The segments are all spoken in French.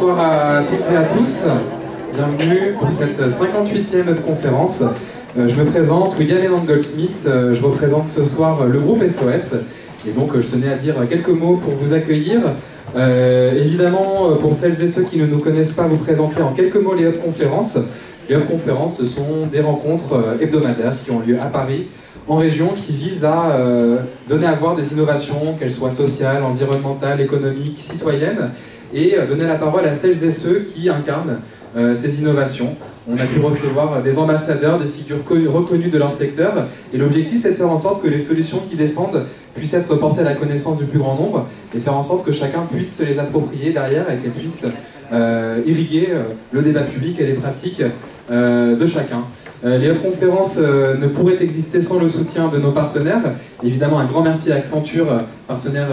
Bonsoir à toutes et à tous. Bienvenue pour cette 58e conférence. Je me présente, William Eland Goldsmith. Je représente ce soir le groupe SOS. Et donc je tenais à dire quelques mots pour vous accueillir. Évidemment, pour celles et ceux qui ne nous connaissent pas, vous présenter en quelques mots les Hub Conférences. Les Hub Conférences, ce sont des rencontres hebdomadaires qui ont lieu à Paris, en région, qui visent à donner à voir des innovations, qu'elles soient sociales, environnementales, économiques, citoyennes, et donner la parole à celles et ceux qui incarnent ces innovations. On a pu recevoir des ambassadeurs, des figures reconnues de leur secteur, et l'objectif c'est de faire en sorte que les solutions qu'ils défendent puissent être portées à la connaissance du plus grand nombre, et faire en sorte que chacun puisse se les approprier derrière, et qu'elles puissent irriguer le débat public et les pratiques de chacun. Les Hub Conférences ne pourraient exister sans le soutien de nos partenaires. Évidemment, un grand merci à Accenture, partenaire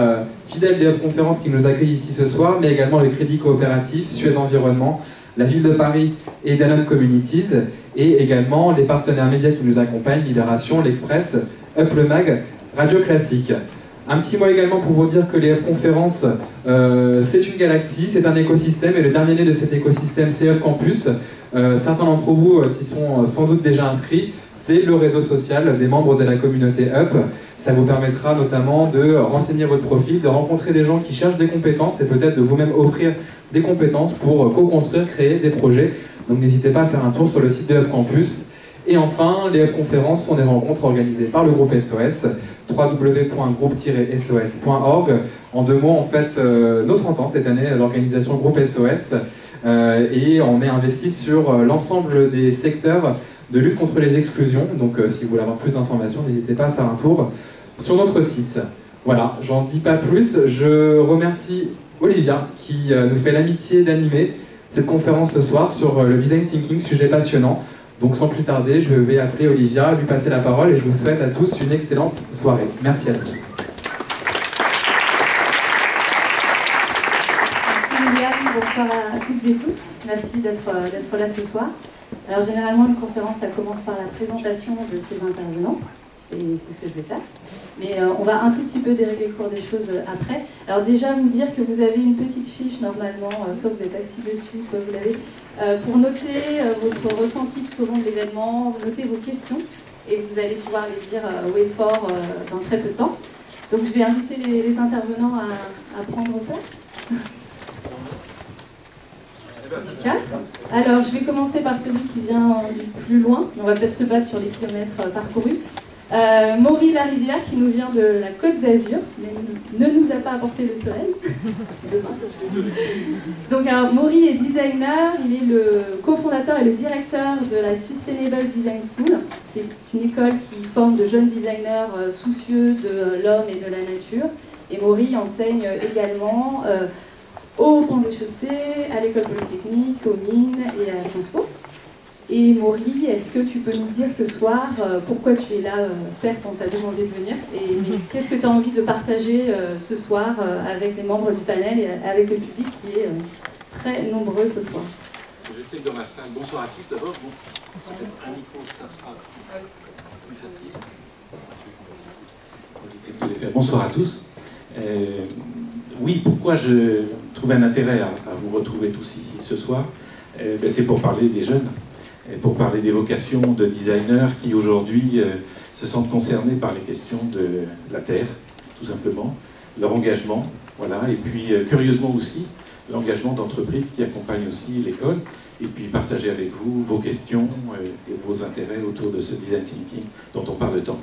fidèle des Hub Conférences qui nous accueille ici ce soir, mais également le Crédit Coopératif, Suez Environnement, la Ville de Paris et Danone Communities, et également les partenaires médias qui nous accompagnent, Libération, L'Express, Up le Mag, Radio Classique. Un petit mot également pour vous dire que les Hub Conférences, c'est une galaxie, c'est un écosystème, et le dernier né de cet écosystème, c'est Hub Campus. Certains d'entre vous s'y sont sans doute déjà inscrits. C'est le réseau social des membres de la communauté Up. Ça vous permettra notamment de renseigner votre profil, de rencontrer des gens qui cherchent des compétences et peut-être de vous-même offrir des compétences pour co-construire, créer des projets. Donc n'hésitez pas à faire un tour sur le site de Hub Campus. Et enfin, les Hub Conférences sont des rencontres organisées par le groupe SOS, www.groupe-sos.org. En deux mots, en fait, nos 30 ans cette année, l'organisation groupe SOS, et on est investi sur l'ensemble des secteurs de lutte contre les exclusions. Donc si vous voulez avoir plus d'informations, n'hésitez pas à faire un tour sur notre site. Voilà, j'en dis pas plus. Je remercie Olivia qui nous fait l'amitié d'animer cette conférence ce soir sur le design thinking, sujet passionnant. Donc sans plus tarder, je vais appeler Olivia, lui passer la parole, et je vous souhaite à tous une excellente soirée. Merci à tous. Merci William, bonsoir à toutes et tous. Merci d'être là ce soir. Alors généralement une conférence, ça commence par la présentation de ses intervenants, et c'est ce que je vais faire. Mais on va un tout petit peu dérégler le cours des choses après. Alors déjà vous dire que vous avez une petite fiche normalement, soit vous êtes assis dessus, soit vous l'avez, pour noter votre ressenti tout au long de l'événement, noter vos questions, et vous allez pouvoir les dire haut et fort dans très peu de temps. Donc je vais inviter les intervenants à prendre place. 4. Alors je vais commencer par celui qui vient du plus loin. On va peut-être se battre sur les kilomètres parcourus. Maury Larivière qui nous vient de la Côte d'Azur, mais ne nous a pas apporté le soleil. Demain. Donc alors, Maury est designer, il est le cofondateur et le directeur de la Sustainable Design School, qui est une école qui forme de jeunes designers soucieux de l'homme et de la nature. Et Maury enseigne également aux Ponts et Chaussées, à l'école polytechnique, aux mines et à Sciences Po. Et Maury, est-ce que tu peux nous dire ce soir pourquoi tu es là? Certes, on t'a demandé de venir, mais qu'est-ce que tu as envie de partager ce soir avec les membres du panel et avec le public qui est très nombreux ce soir? Je sais que dans la salle, bonsoir à tous d'abord. Bon, peut-être un micro, ça sera plus facile. Bonsoir à tous. Oui, pourquoi je trouve un intérêt à vous retrouver tous ici ce soir? C'est pour parler des jeunes. Pour parler des vocations de designers qui aujourd'hui se sentent concernés par les questions de la Terre, tout simplement, leur engagement, voilà, et puis curieusement aussi, l'engagement d'entreprises qui accompagnent aussi l'école, et puis partager avec vous vos questions et vos intérêts autour de ce design thinking dont on parle tant.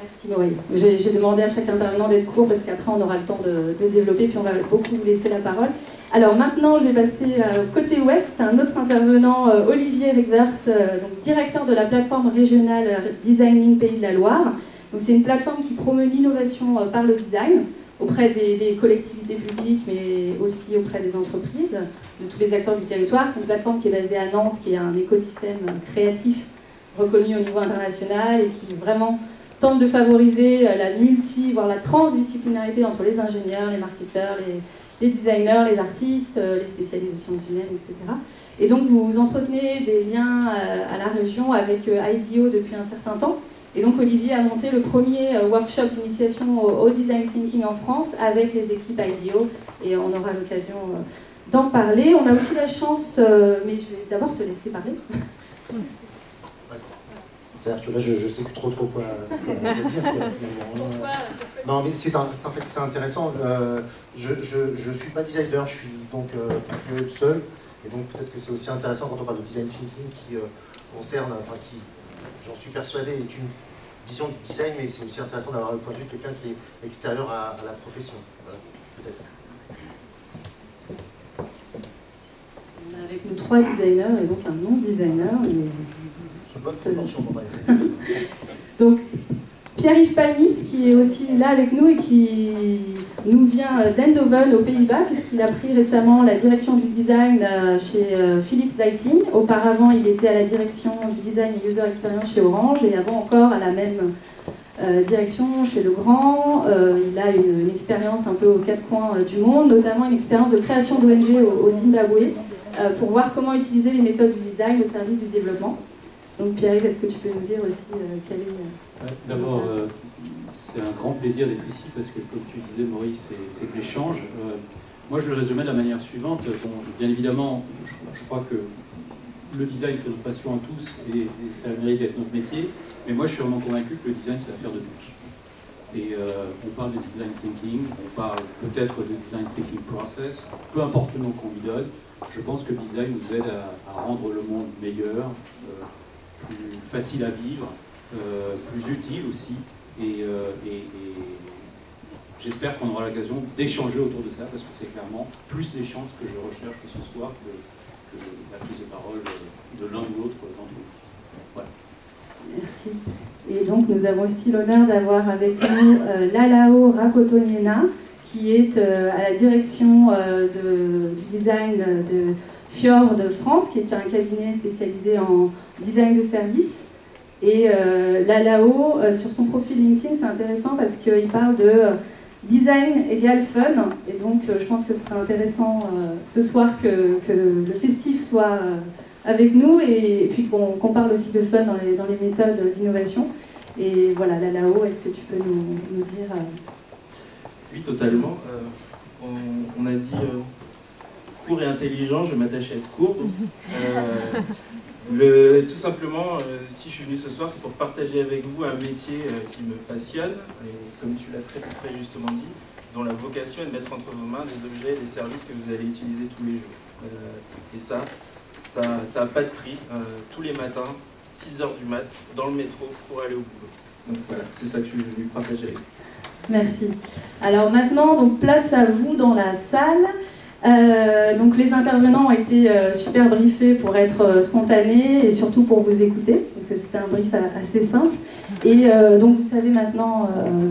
Merci Maury. J'ai demandé à chaque intervenant d'être court parce qu'après on aura le temps de développer, puis on va beaucoup vous laisser la parole. Alors maintenant je vais passer côté ouest, un autre intervenant, Olivier Rickwert, donc directeur de la plateforme régionale Designing Pays de la Loire. Donc c'est une plateforme qui promeut l'innovation par le design auprès des collectivités publiques, mais aussi auprès des entreprises, de tous les acteurs du territoire. C'est une plateforme qui est basée à Nantes, qui est un écosystème créatif reconnu au niveau international et qui vraiment tente de favoriser la voire la transdisciplinarité entre les ingénieurs, les marketeurs, les designers, les artistes, les spécialistes de sciences humaines, etc. Et donc vous entretenez des liens à la région avec IDEO depuis un certain temps. Et donc Olivier a monté le premier workshop d'initiation au design thinking en France avec les équipes IDEO, et on aura l'occasion d'en parler. On a aussi la chance, mais je vais d'abord te laisser parler. C'est-à-dire que là, je sais plus trop quoi dire. Finalement. Non, mais c'est intéressant. Je suis pas designer, je suis donc tout seul. Et donc peut-être que c'est aussi intéressant quand on parle de design thinking qui concerne, enfin qui, j'en suis persuadé, est une vision du design, mais c'est aussi intéressant d'avoir le point de vue de quelqu'un qui est extérieur à la profession. Voilà, peut-être. On a avec nous 3 designers et donc un non-designer. C'est une bonne proportion pour moi. Donc, Pierre-Yves Panis, qui est aussi là avec nous et qui nous vient d'Eindhoven, aux Pays-Bas, puisqu'il a pris récemment la direction du design chez Philips Lighting. Auparavant, il était à la direction du design et user experience chez Orange, et avant encore à la même direction chez Legrand. Il a une expérience un peu aux 4 coins du monde, notamment une expérience de création d'ONG au Zimbabwe, pour voir comment utiliser les méthodes du design au service du développement. Donc Pierre-Yves, est-ce que tu peux nous dire aussi quelle est... D'abord, c'est un grand plaisir d'être ici parce que, comme tu disais, Maurice, c'est de l'échange. Moi, je le résumais de la manière suivante. Bon, bien évidemment, je crois que le design, c'est notre passion à tous et ça mérite d'être notre métier. Mais moi, je suis vraiment convaincu que le design, c'est l'affaire de tous. Et on parle de design thinking, on parle peut-être de design thinking process, peu importe le nom qu'on lui donne. Je pense que le design nous aide à rendre le monde meilleur, plus facile à vivre, plus utile aussi, et j'espère qu'on aura l'occasion d'échanger autour de ça, parce que c'est clairement plus l'échange que je recherche ce soir que la prise de parole de l'un ou l'autre d'entre vous. Voilà. Merci. Et donc nous avons aussi l'honneur d'avoir avec nous Lalao Rakotoniena, qui est à la direction du design de Fjord France, qui est un cabinet spécialisé en design de service. Et Lalao, sur son profil LinkedIn, c'est intéressant parce qu'il parle de design égale fun. Et donc je pense que ce serait intéressant ce soir que le festif soit avec nous, et puis qu'on parle aussi de fun dans les méthodes d'innovation. Et voilà, Lalao, est-ce que tu peux nous dire... Oui, totalement. On a dit court et intelligent, je m'attache à être court. Tout simplement, si je suis venu ce soir, c'est pour partager avec vous un métier qui me passionne, et comme tu l'as très justement dit, dont la vocation est de mettre entre vos mains des objets et des services que vous allez utiliser tous les jours. Et ça n'a pas de prix. Tous les matins, 6 h du mat, dans le métro, pour aller au boulot. Donc voilà, c'est ça que je suis venu partager avec vous. Merci. Alors maintenant, donc, place à vous dans la salle. Donc les intervenants ont été super briefés pour être spontanés et surtout pour vous écouter. C'était un brief assez simple. Et donc vous savez maintenant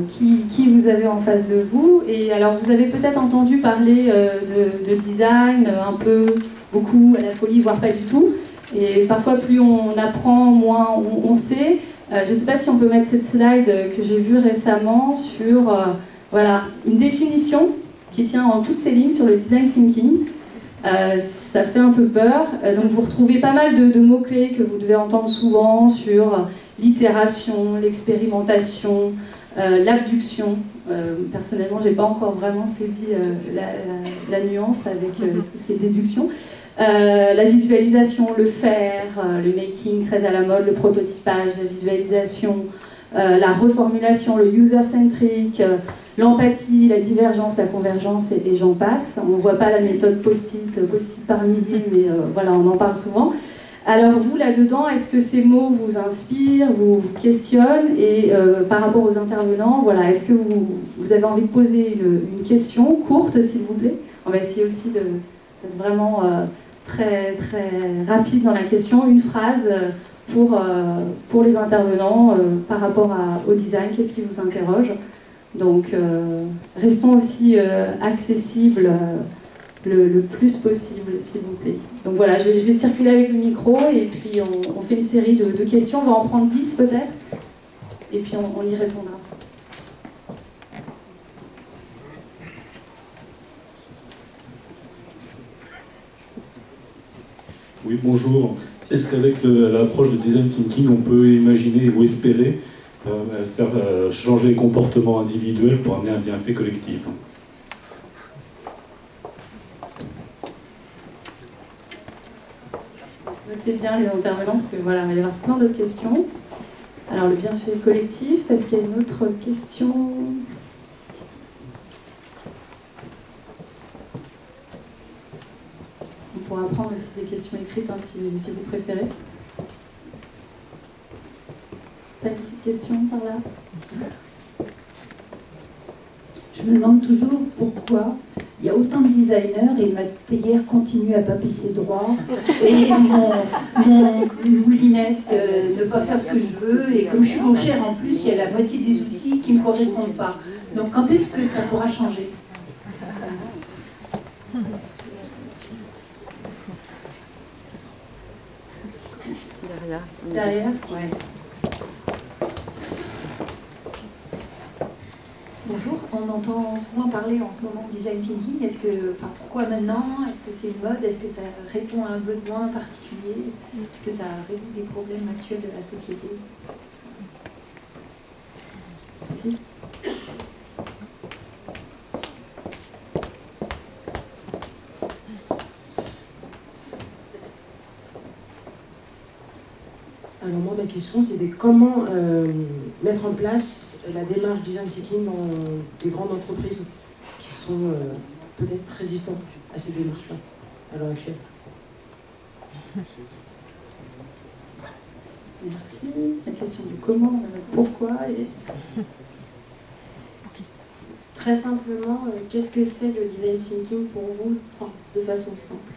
qui vous avez en face de vous. Et alors vous avez peut-être entendu parler de design un peu, beaucoup, à la folie, voire pas du tout. Et parfois plus on apprend, moins on sait. Je ne sais pas si on peut mettre cette slide que j'ai vue récemment sur voilà, une définition qui tient en toutes ces lignes sur le design thinking. Ça fait un peu peur. Donc vous retrouvez pas mal de mots-clés que vous devez entendre souvent sur l'itération, l'expérimentation, l'abduction. Personnellement, je n'ai pas encore vraiment saisi la nuance avec tout ce qui est déduction. La visualisation, le faire, le making très à la mode, le prototypage, la visualisation, la reformulation, le user-centric, l'empathie, la divergence, la convergence et j'en passe. On ne voit pas la méthode post-it par milliers, mais voilà, on en parle souvent. Alors vous, là-dedans, est-ce que ces mots vous inspirent, vous questionnent? Et par rapport aux intervenants, voilà, est-ce que vous avez envie de poser une question courte, s'il vous plaît? On va essayer aussi d'être vraiment très rapide dans la question. Une phrase pour les intervenants par rapport au design, qu'est-ce qui vous interroge? Donc restons aussi accessibles le plus possible, s'il vous plaît. Donc voilà, je vais circuler avec le micro et puis on fait une série de questions, on va en prendre 10 peut-être, et puis on y répondra. Oui, bonjour. Est-ce qu'avec l'approche de design thinking, on peut imaginer ou espérer faire changer les comportements individuels pour amener un bienfait collectif. Notez bien les intervenants parce que voilà, il va y avoir plein d'autres questions. Alors le bienfait collectif, est-ce qu'il y a une autre question? On pourra prendre aussi des questions écrites hein, si vous préférez. Pas une petite question par là? Je me demande toujours pourquoi il y a autant de designers et ma théière continue à pas pisser droit et mon moulinette ne pas faire ce que je veux et comme je suis gauchère en plus, il y a la moitié des outils qui ne me correspondent pas. Donc quand est-ce que ça pourra changer? Derrière? Ouais. Bonjour, on entend souvent parler en ce moment de design thinking. Pourquoi maintenant? Est-ce que c'est une mode? Est-ce que ça répond à un besoin particulier? Est-ce que ça résout des problèmes actuels de la société? Merci. Alors moi, ma question, c'est comment mettre en place la démarche design thinking dans des grandes entreprises qui sont peut-être résistantes à ces démarches-là à l'heure actuelle. Merci. La question du comment, pourquoi et... Très simplement, qu'est-ce que c'est le design thinking pour vous, enfin, de façon simple?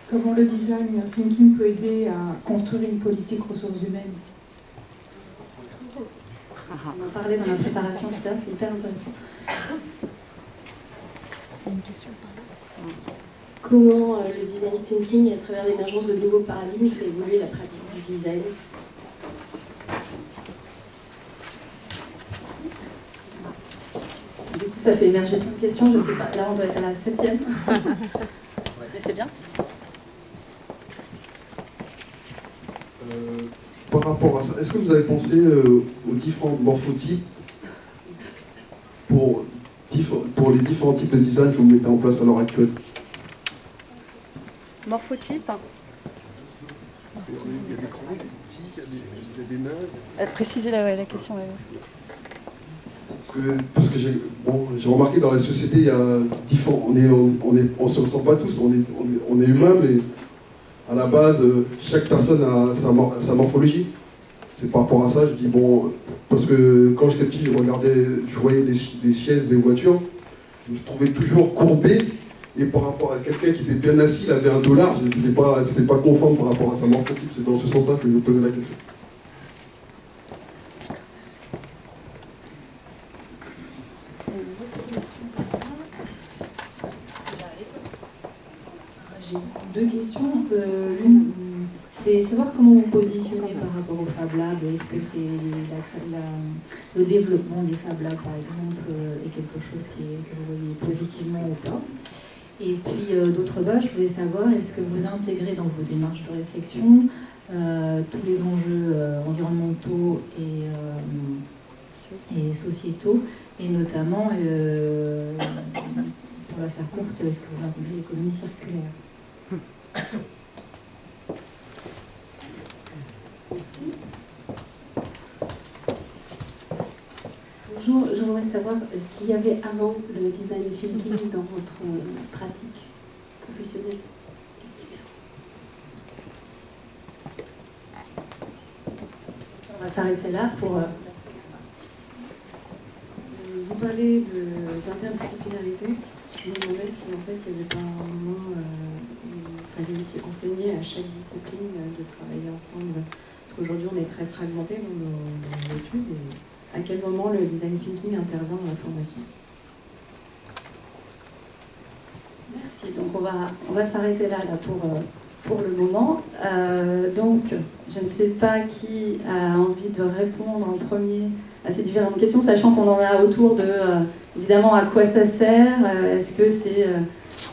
Comment le design thinking peut aider à construire une politique ressources humaines? On en parlait dans la préparation tout à l'heure, c'est hyper intéressant. Une question par là. Comment le design thinking, à travers l'émergence de nouveaux paradigmes, fait évoluer la pratique du design? Du coup, ça fait émerger plein de questions, je sais pas. Là, on doit être à la 7e. Mais c'est bien. Par rapport à ça, est-ce que vous avez pensé aux différents morphotypes pour les différents types de design que vous mettez en place à l'heure actuelle? Morphotype? Parce qu'il y a des grands, des petits, il y a des nains. Précisez la question. Ouais. Parce que j'ai remarqué dans la société, il y a différents, on se ressemble pas tous, on est humain, mais à la base, chaque personne a sa morphologie. C'est par rapport à ça, je dis bon, parce que quand j'étais petit, je voyais les chaises, les voitures, je me trouvais toujours courbé, et par rapport à quelqu'un qui était bien assis, il avait un dos large, c'était pas conforme par rapport à sa morphotype. C'est dans ce sens-là que je me posais la question. J'ai deux questions. L'une, c'est savoir comment vous positionnez par rapport au Fab Lab. Est-ce que c'est le développement des Fab Labs, par exemple, est quelque chose que vous voyez positivement ou pas? Et puis, d'autre part, je voulais savoir, est-ce que vous intégrez dans vos démarches de réflexion tous les enjeux environnementaux et sociétaux, et notamment, pour la faire courte, est-ce que vous intégrez l'économie circulaire? Merci. Bonjour, je voudrais savoir ce qu'il y avait avant le design thinking dans votre pratique professionnelle. Qu'est-ce qu'il y a? On va s'arrêter là pour... Vous parlez d'interdisciplinarité. Je me demandais si en fait il n'y avait pas un moment où il fallait aussi enseigner à chaque discipline de travailler ensemble. Parce qu'aujourd'hui on est très fragmenté dans nos études. Et à quel moment le design thinking intervient dans la formation? Merci. Donc on va s'arrêter là pour le moment. Donc je ne sais pas qui a envie de répondre en premier ces différentes questions, sachant qu'on en a autour de, évidemment, à quoi ça sert, est-ce que c'est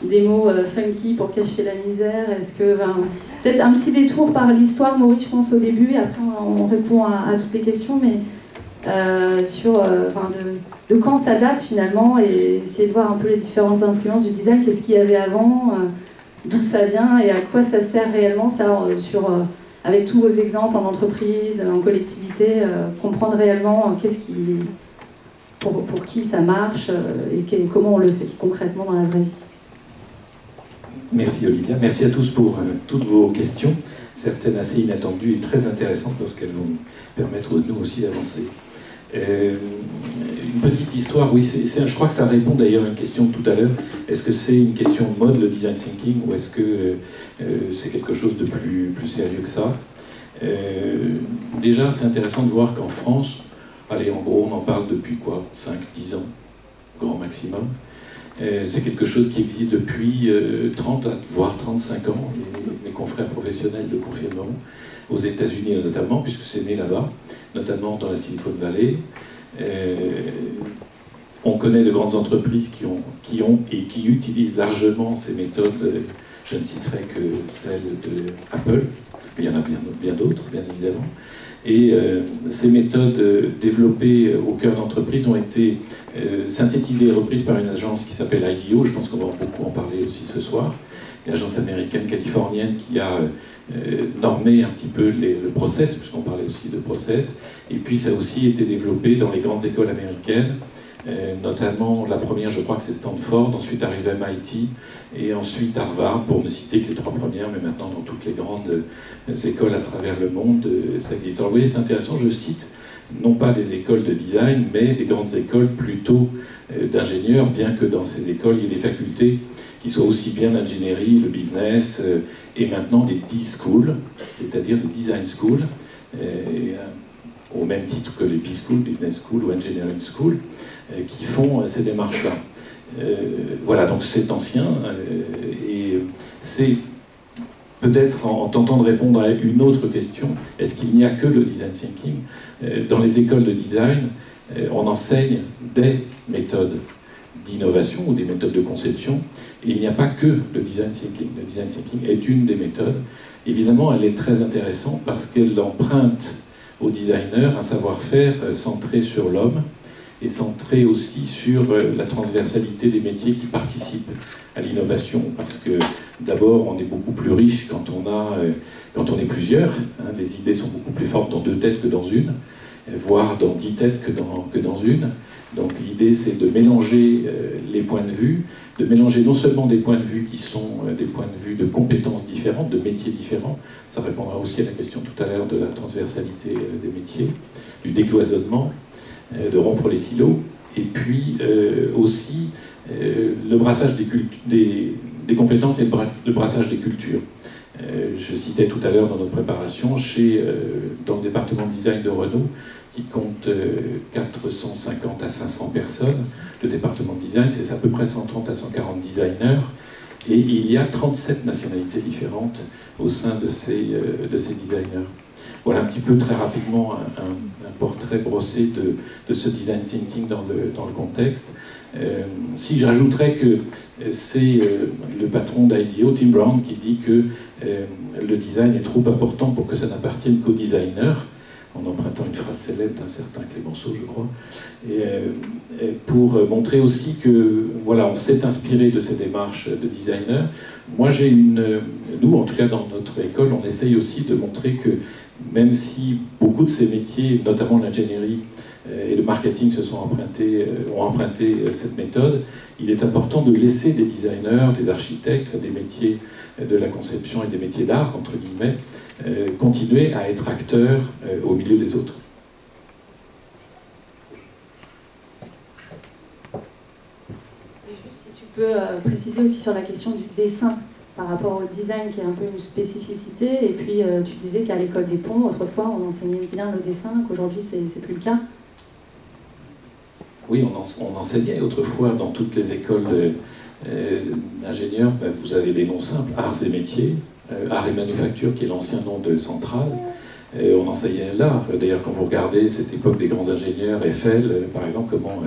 des mots funky pour cacher la misère, est-ce que... peut-être un petit détour par l'histoire, Maurice, je pense, au début, et après on répond à toutes les questions, mais sur de quand ça date finalement, et essayer de voir un peu les différentes influences du design, qu'est-ce qu'il y avait avant, d'où ça vient et à quoi ça sert réellement, ça, avec tous vos exemples en entreprise, en collectivité, comprendre réellement pour qui ça marche et comment on le fait concrètement dans la vraie vie. Merci Olivia, merci à tous pour toutes vos questions, certaines assez inattendues et très intéressantes parce qu'elles vont permettre nous aussi d'avancer. Une petite histoire, oui, je crois que ça répond d'ailleurs à une question de tout à l'heure. Est-ce que c'est une question de mode, le design thinking, ou est-ce que c'est quelque chose de plus sérieux que ça? Déjà, c'est intéressant de voir qu'en France, allez, en gros, on en parle depuis quoi, 5-10 ans, grand maximum. C'est quelque chose qui existe depuis 30 voire 35 ans, mes confrères professionnels le confirmeront, aux États-Unis notamment, puisque c'est né là-bas, notamment dans la Silicon Valley. On connaît de grandes entreprises qui ont et qui utilisent largement ces méthodes. Je ne citerai que celle de Apple, mais il y en a bien d'autres, bien évidemment. Et ces méthodes développées au cœur d'entreprise ont été synthétisées et reprises par une agence qui s'appelle IDEO, je pense qu'on va beaucoup en parler aussi ce soir, une agence américaine californienne qui a normé un petit peu le process, puisqu'on parlait aussi de process, et puis ça a aussi été développé dans les grandes écoles américaines, notamment la première, je crois que c'est Stanford, ensuite arrive MIT, et ensuite Harvard, pour ne citer que les 3 premières, mais maintenant dans toutes les grandes écoles à travers le monde, ça existe. Alors vous voyez, c'est intéressant, je cite non pas des écoles de design, mais des grandes écoles plutôt d'ingénieurs, bien que dans ces écoles, il y ait des facultés qui soient aussi bien l'ingénierie, le business, et maintenant des D-schools, c'est-à-dire des design schools, au même titre que les B-schools, business school ou engineering school, qui font ces démarches-là. Voilà, donc c'est ancien, et c'est peut-être en tentant de répondre à une autre question, est-ce qu'il n'y a que le design thinking? Dans les écoles de design, on enseigne des méthodes d'innovation ou des méthodes de conception, et il n'y a pas que le design thinking. Le design thinking est une des méthodes. Évidemment, elle est très intéressante parce qu'elle emprunte aux designers un savoir-faire centré sur l'homme et centré aussi sur la transversalité des métiers qui participent à l'innovation, parce que d'abord on est beaucoup plus riche quand on est plusieurs, hein, les idées sont beaucoup plus fortes dans 2 têtes que dans une, voire dans 10 têtes que dans une. Donc l'idée c'est de mélanger les points de vue, de mélanger non seulement des points de vue qui sont des points de vue de compétences différentes, de métiers différents, ça répondra aussi à la question tout à l'heure de la transversalité des métiers, du décloisonnement, de rompre les silos, et puis aussi le brassage des compétences et le brassage des cultures. Je citais tout à l'heure dans notre préparation, dans le département de design de Renault, qui compte 450 à 500 personnes, le département de design, c'est à peu près 130 à 140 designers, et il y a 37 nationalités différentes au sein de ces designers. Voilà un petit peu très rapidement un portrait brossé de ce design thinking dans le contexte. Si j'ajouterais que c'est le patron d'IDEO, Tim Brown, qui dit que le design est trop important pour que ça n'appartienne qu'aux designers, en empruntant une phrase célèbre d'un certain Clémenceau, je crois, et pour montrer aussi que, voilà, on s'est inspiré de ces démarches de designers. Moi, nous, en tout cas dans notre école, on essaye aussi de montrer que même si beaucoup de ces métiers, notamment l'ingénierie et le marketing ont emprunté cette méthode, il est important de laisser des designers, des architectes, des métiers de la conception et des métiers d'art, entre guillemets, continuer à être acteurs au milieu des autres. Et juste si tu peux préciser aussi sur la question du dessin par rapport au design qui est un peu une spécificité, et puis tu disais qu'à l'école des ponts, autrefois on enseignait bien le dessin, qu'aujourd'hui c'est plus le cas. Oui, on enseignait autrefois dans toutes les écoles d'ingénieurs, vous avez des noms simples, arts et métiers, arts et manufacture qui est l'ancien nom de Centrale, on enseignait l'art. D'ailleurs, quand vous regardez cette époque des grands ingénieurs, Eiffel, par exemple, comment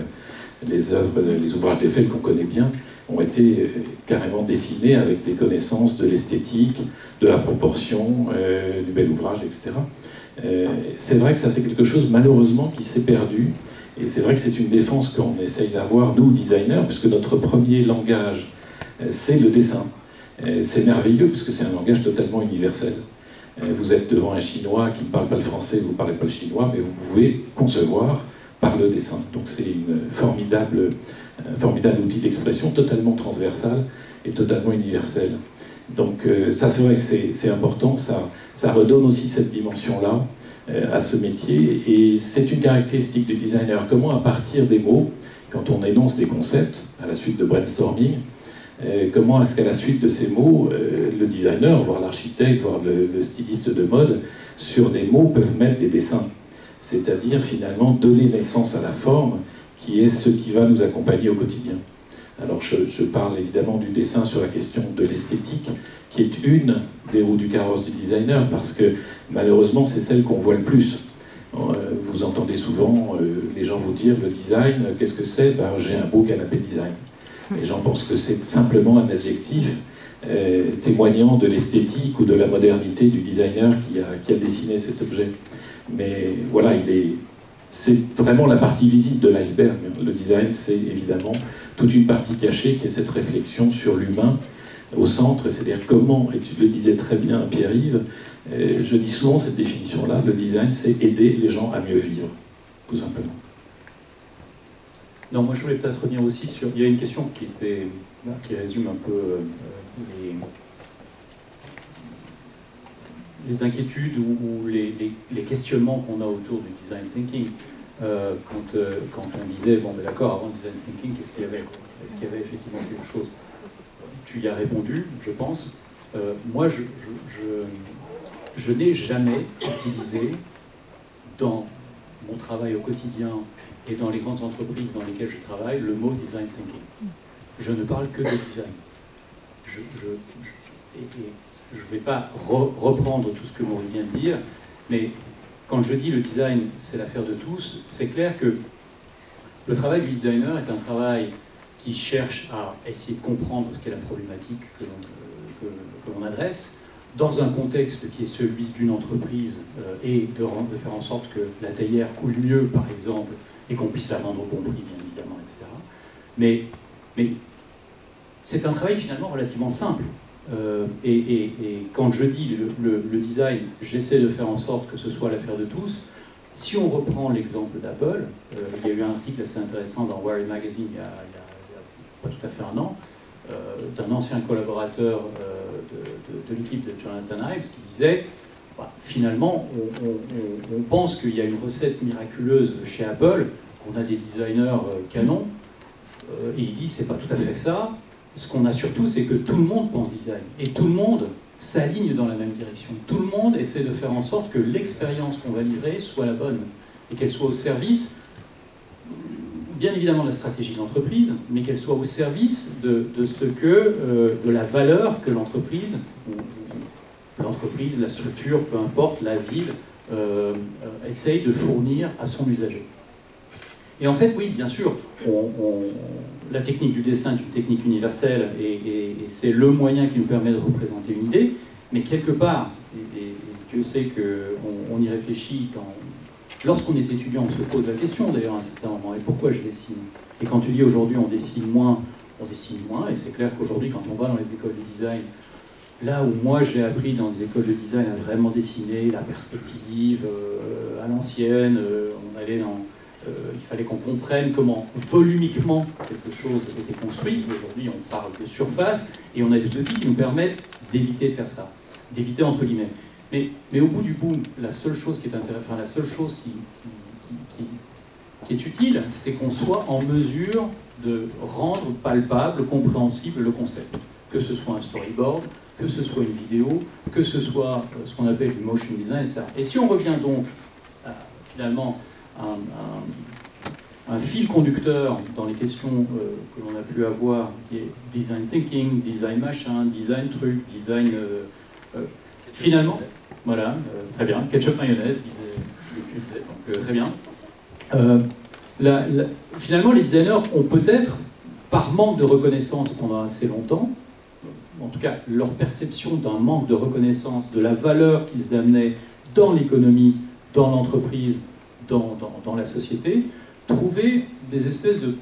les œuvres, les ouvrages d'Eiffel qu'on connaît bien, ont été carrément dessinés avec des connaissances de l'esthétique, de la proportion, du bel ouvrage, etc. C'est vrai que ça, c'est quelque chose, malheureusement, qui s'est perdu. Et c'est vrai que c'est une défense qu'on essaye d'avoir, nous, designers, puisque notre premier langage, c'est le dessin. C'est merveilleux, puisque c'est un langage totalement universel. Vous êtes devant un Chinois qui ne parle pas le français, vous ne parlez pas le chinois, mais vous pouvez concevoir par le dessin. Donc c'est un formidable outil d'expression totalement transversal et totalement universel. Donc ça, c'est vrai que c'est important, ça redonne aussi cette dimension-là à ce métier, et c'est une caractéristique du designer. Comment, à partir des mots, quand on énonce des concepts, à la suite de brainstorming, comment est-ce qu'à la suite de ces mots, le designer, voire l'architecte, voire le styliste de mode, sur des mots peuvent mettre des dessins. C'est-à-dire finalement donner naissance à la forme qui est ce qui va nous accompagner au quotidien. Alors je parle évidemment du dessin sur la question de l'esthétique, qui est une des roues du carrosse du designer, parce que malheureusement c'est celle qu'on voit le plus. Vous entendez souvent les gens vous dire le design, qu'est-ce que c'est? Ben, j'ai un beau canapé design. Les gens pensent que c'est simplement un adjectif témoignant de l'esthétique ou de la modernité du designer qui a dessiné cet objet. Mais voilà, c'est vraiment la partie visible de l'iceberg. Le design, c'est évidemment toute une partie cachée qui est cette réflexion sur l'humain au centre, c'est-à-dire comment, et tu le disais très bien Pierre-Yves, je dis souvent cette définition-là, le design, c'est aider les gens à mieux vivre, tout simplement. Non, moi je voulais peut-être revenir aussi sur... Il y a une question qui résume un peu les inquiétudes ou les questionnements qu'on a autour du design thinking. Quand on disait, bon, mais d'accord, avant le design thinking, qu'est-ce qu'il y avait? Est-ce qu'il y avait effectivement quelque chose? Tu y as répondu, je pense. Moi, je n'ai jamais utilisé dans mon travail au quotidien et dans les grandes entreprises dans lesquelles je travaille le mot design thinking. Je ne parle que de design. Je ne vais pas reprendre tout ce que Maurice vient de dire, mais quand je dis le design, c'est l'affaire de tous, c'est clair que le travail du designer est un travail qui cherche à essayer de comprendre ce qu'est la problématique que l'on adresse, dans un contexte qui est celui d'une entreprise, et de faire en sorte que la théière coule mieux, par exemple, et qu'on puisse la vendre au bon prix, bien évidemment, etc. Mais c'est un travail finalement relativement simple. Et quand je dis le design, j'essaie de faire en sorte que ce soit l'affaire de tous. Si on reprend l'exemple d'Apple, il y a eu un article assez intéressant dans Wired Magazine il y a pas tout à fait un an, d'un ancien collaborateur de l'équipe de Jonathan Ives qui disait finalement on pense qu'il y a une recette miraculeuse chez Apple, qu'on a des designers canons, et il dit c'est pas tout à fait ça. Ce qu'on a surtout, c'est que tout le monde pense design, et tout le monde s'aligne dans la même direction. Tout le monde essaie de faire en sorte que l'expérience qu'on va livrer soit la bonne, et qu'elle soit au service, bien évidemment, de la stratégie de l'entreprise, mais qu'elle soit au service de la valeur que l'entreprise, la structure, peu importe, la ville, essaye de fournir à son usager. Et en fait, oui, bien sûr, la technique du dessin est une technique universelle et c'est le moyen qui nous permet de représenter une idée, mais quelque part, et Dieu sait qu'on y réfléchit, lorsqu'on est étudiant, on se pose la question d'ailleurs à un certain moment, et pourquoi je dessine? Et quand tu dis aujourd'hui on dessine moins, et c'est clair qu'aujourd'hui quand on va dans les écoles de design, là où moi j'ai appris dans des écoles de design à vraiment dessiner la perspective à l'ancienne, on allait dans... il fallait qu'on comprenne comment volumiquement quelque chose était construit. Aujourd'hui, on parle de surface et on a des outils qui nous permettent d'éviter de faire ça, d'éviter entre guillemets. Mais au bout du bout, la seule chose qui est intéressante, la seule chose qui est utile, c'est qu'on soit en mesure de rendre palpable, compréhensible le concept. Que ce soit un storyboard, que ce soit une vidéo, que ce soit ce qu'on appelle du motion design, etc. Et si on revient donc finalement un fil conducteur dans les questions que l'on a pu avoir, qui est design thinking, design machin, design truc, design... finalement, Voilà, très bien. Ketchup mayonnaise, disait, donc très bien. Finalement, les designers ont peut-être, par manque de reconnaissance pendant assez longtemps, en tout cas leur perception d'un manque de reconnaissance de la valeur qu'ils amenaient dans l'économie, dans l'entreprise, dans la société, trouvé des espèces de...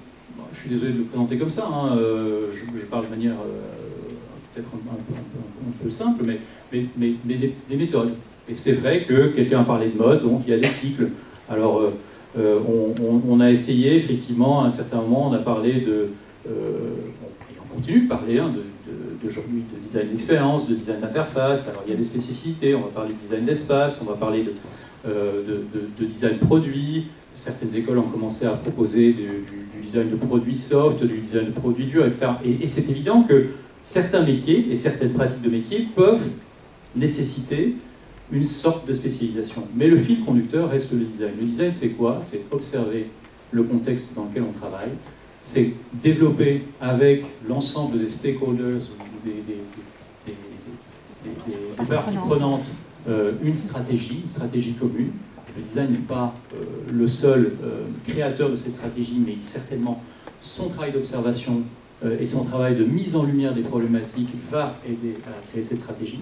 Je suis désolé de le présenter comme ça, hein, je parle de manière peut-être un peu simple, mais des méthodes. Et c'est vrai que quelqu'un a parlé de mode, donc il y a des cycles. Alors, on a essayé, effectivement, à un certain moment, on a parlé de... et on continue de parler aujourd'hui de design d'expérience, de design d'interface. Alors, il y a des spécificités, on va parler de design d'espace, on va parler de design produit. Certaines écoles ont commencé à proposer du design de produits soft, du design de produits durs, etc. Et c'est évident que certains métiers et certaines pratiques de métiers peuvent nécessiter une sorte de spécialisation. Mais le fil conducteur reste le design. Le design, c'est quoi? C'est observer le contexte dans lequel on travaille, c'est développer avec l'ensemble des stakeholders ou des parties prenantes une stratégie commune. Le design n'est pas le seul créateur de cette stratégie, mais certainement son travail d'observation et son travail de mise en lumière des problématiques va aider à créer cette stratégie.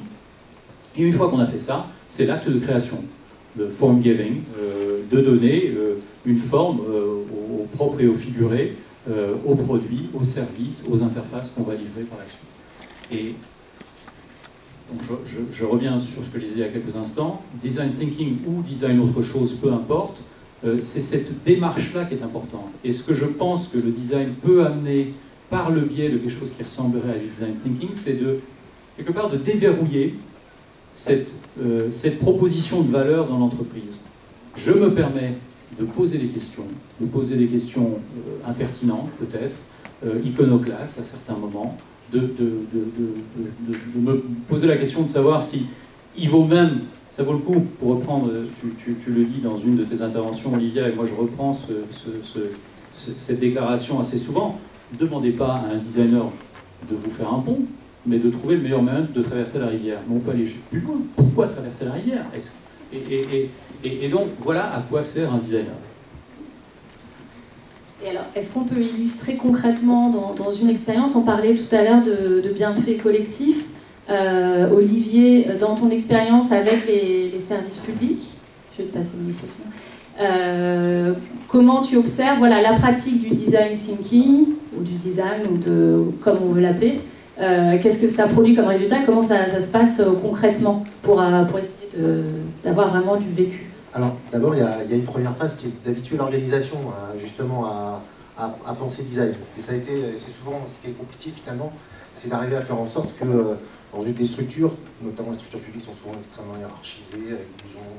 Et une fois qu'on a fait ça, c'est l'acte de création, de form giving, de donner une forme au propre et au figuré, aux produits, aux services, aux interfaces qu'on va livrer par la suite. Et donc je reviens sur ce que je disais il y a quelques instants, design thinking ou design autre chose, peu importe, c'est cette démarche-là qui est importante. Et ce que je pense que le design peut amener par le biais de quelque chose qui ressemblerait à du design thinking, c'est quelque part de déverrouiller cette proposition de valeur dans l'entreprise. Je me permets de poser des questions impertinentes peut-être, iconoclastes à certains moments, de me poser la question de savoir si il vaut même, ça vaut le coup, pour reprendre, tu le dis dans une de tes interventions, Olivia, et moi je reprends cette déclaration assez souvent, ne demandez pas à un designer de vous faire un pont, mais de trouver le meilleur moyen de traverser la rivière. Mais on peut aller plus loin. Pourquoi traverser la rivière? Et donc, voilà à quoi sert un designer. Et alors, est-ce qu'on peut illustrer concrètement dans une expérience? On parlait tout à l'heure de bienfaits collectifs. Olivier, dans ton expérience avec les services publics, je vais te passer le micro. Comment tu observes la pratique du design thinking, ou du design, ou comme on veut l'appeler, qu'est-ce que ça produit comme résultat? Comment ça se passe concrètement pour essayer d'avoir vraiment du vécu? Alors, d'abord, il y a une première phase qui est d'habituer l'organisation justement à penser design. Et ça a été, c'est souvent ce qui est compliqué finalement, c'est d'arriver à faire en sorte que dans des structures, notamment les structures publiques, sont souvent extrêmement hiérarchisées, avec des gens,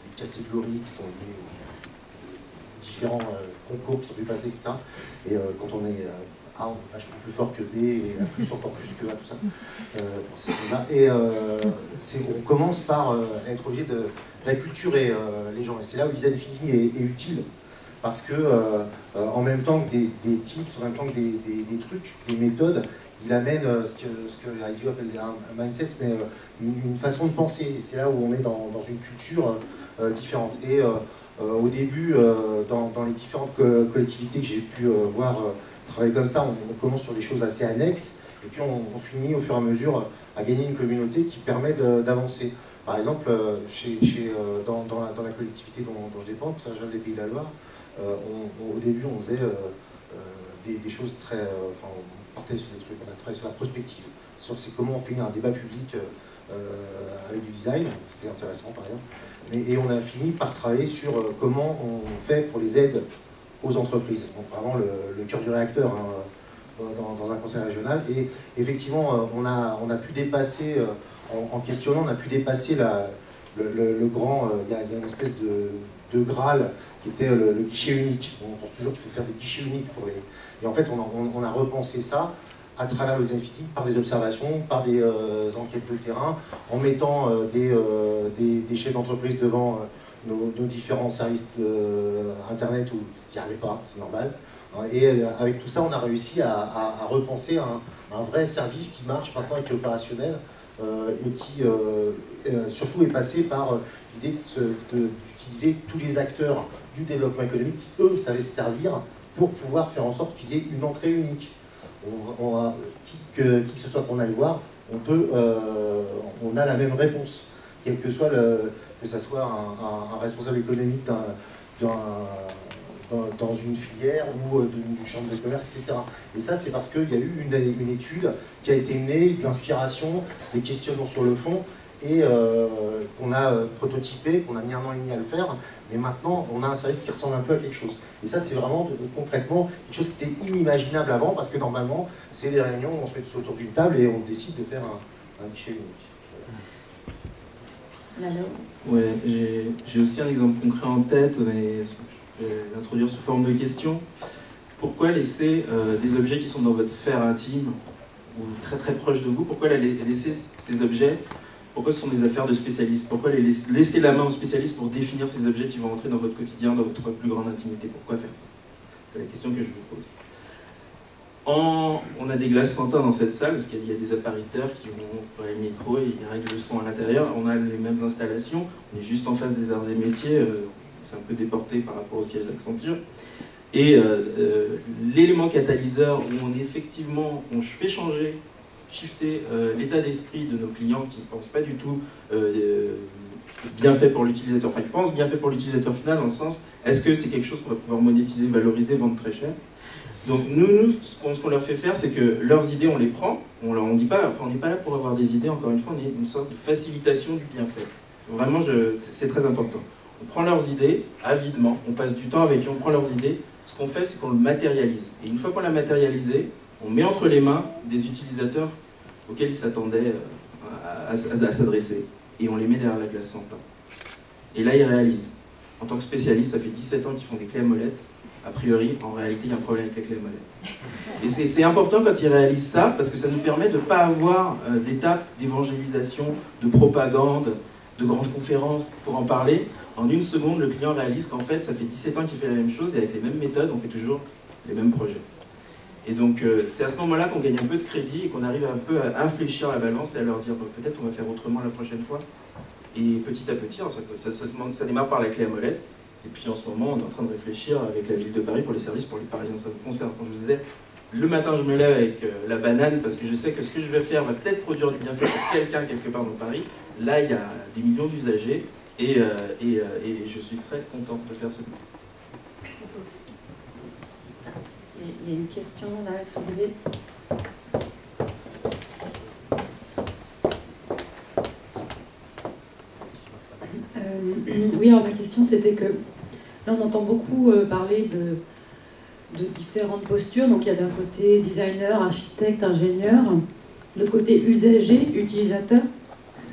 des catégories qui sont liées aux différents concours qui sont dépassés, etc. Et quand on est A, on est vachement plus fort que B, et A plus encore plus que A, tout ça. Et on commence par être obligé d'acculturer les gens. Et c'est là où le design thinking est utile. Parce que, en même temps que des tips, en même temps que des trucs, des méthodes, il amène ce que Heidi appelle un mindset, mais une façon de penser. Et c'est là où on est dans une culture différente. Et au début, dans les différentes collectivités que j'ai pu voir travailler comme ça, on commence sur des choses assez annexes, et puis on finit au fur et à mesure à gagner une communauté qui permet d'avancer. Par exemple, dans la collectivité dont je dépends, Saint-Jean des Pays de la Loire, au début on faisait des choses très... on partait sur des trucs, on a travaillé sur la prospective, sur comment on fait un débat public avec du design, c'était intéressant par ailleurs, et on a fini par travailler sur comment on fait pour les aides aux entreprises, donc vraiment le cœur du réacteur dans un conseil régional, et effectivement on a pu dépasser, en questionnant, on a pu dépasser le grand, il y a une espèce de Graal qui était le guichet unique. On pense toujours qu'il faut faire des guichets uniques pour les... Et en fait, on a repensé ça à travers le design thinking, par des observations, par des enquêtes de terrain, en mettant des chefs d'entreprise devant nos différents services Internet où ils n'y arrivaient pas, c'est normal. Et avec tout ça, on a réussi à repenser un vrai service qui marche maintenant et qui est opérationnel et qui surtout est passé par l'idée d'utiliser tous les acteurs du développement économique qui, eux, savaient se servir pour pouvoir faire en sorte qu'il y ait une entrée unique. Qui que ce soit qu'on aille voir, on a la même réponse, quel que soit que ce soit un responsable économique dans une filière ou d'une chambre de commerce, etc. Et ça, c'est parce qu'il y a eu une étude qui a été née de l'inspiration, des questionnements sur le fond, et qu'on a prototypé, qu'on a mis 1 an et demi à le faire, mais maintenant on a un service qui ressemble un peu à quelque chose. Et ça, c'est vraiment concrètement quelque chose qui était inimaginable avant, parce que normalement, c'est des réunions où on se met tous autour d'une table et on décide de faire un guichet unique. Voilà. Ouais, j'ai aussi un exemple concret en tête, mais je vais l'introduire sous forme de question. Pourquoi laisser des objets qui sont dans votre sphère intime, ou très très proches de vous, pourquoi laisser ces objets? Pourquoi ce sont des affaires de spécialistes? Pourquoi laisser la main aux spécialistes pour définir ces objets qui vont entrer dans votre quotidien, dans votre plus grande intimité? Pourquoi faire ça? C'est la question que je vous pose. On a des glaces Santin dans cette salle, parce qu'il y a des appariteurs qui ont le micro et ils règlent le son à l'intérieur. On a les mêmes installations, on est juste en face des arts et métiers, c'est un peu déporté par rapport au siège d'Accenture. Et l'élément catalyseur où on fait shifter l'état d'esprit de nos clients qui ne pensent pas du tout bien fait pour l'utilisateur, enfin ils pensent bien fait pour l'utilisateur final, dans le sens, est-ce que c'est quelque chose qu'on va pouvoir monétiser, valoriser, vendre très cher? Donc nous ce qu'on leur fait faire, c'est que leurs idées, on les prend, on n'est pas là pour avoir des idées, encore une fois, on est une sorte de facilitation du bienfait. Vraiment, c'est très important. On prend leurs idées, avidement, on passe du temps avec eux, on prend leurs idées, ce qu'on fait, c'est qu'on le matérialise. Et une fois qu'on l'a matérialisé, on met entre les mains des utilisateurs auxquels ils s'attendaient à s'adresser. Et on les met derrière la glace Santin. Et là, ils réalisent. En tant que spécialiste, ça fait 17 ans qu'ils font des clés à molette. A priori, en réalité, il y a un problème avec les clés à molette. Et c'est important quand ils réalisent ça, parce que ça nous permet de ne pas avoir d'étapes d'évangélisation, de propagande, de grandes conférences pour en parler. En une seconde, le client réalise qu'en fait, ça fait 17 ans qu'il fait la même chose, et avec les mêmes méthodes, on fait toujours les mêmes projets. Et donc, c'est à ce moment-là qu'on gagne un peu de crédit et qu'on arrive un peu à infléchir la balance et à leur dire peut-être on va faire autrement la prochaine fois. Et petit à petit, ça démarre par la clé à molette. Et puis en ce moment, on est en train de réfléchir avec la ville de Paris pour les services pour les Parisiens. Ça vous concerne. Quand je vous disais, le matin, je me lève avec la banane parce que je sais que ce que je vais faire va peut-être produire du bienfait pour quelqu'un quelque part dans Paris. Là, il y a des millions d'usagers et je suis très content de faire ce métier. Il y a une question là à soulever. Oui, alors ma question c'était que là on entend beaucoup parler de différentes postures. Donc il y a d'un côté designer, architecte, ingénieur, de l'autre côté usager, utilisateur.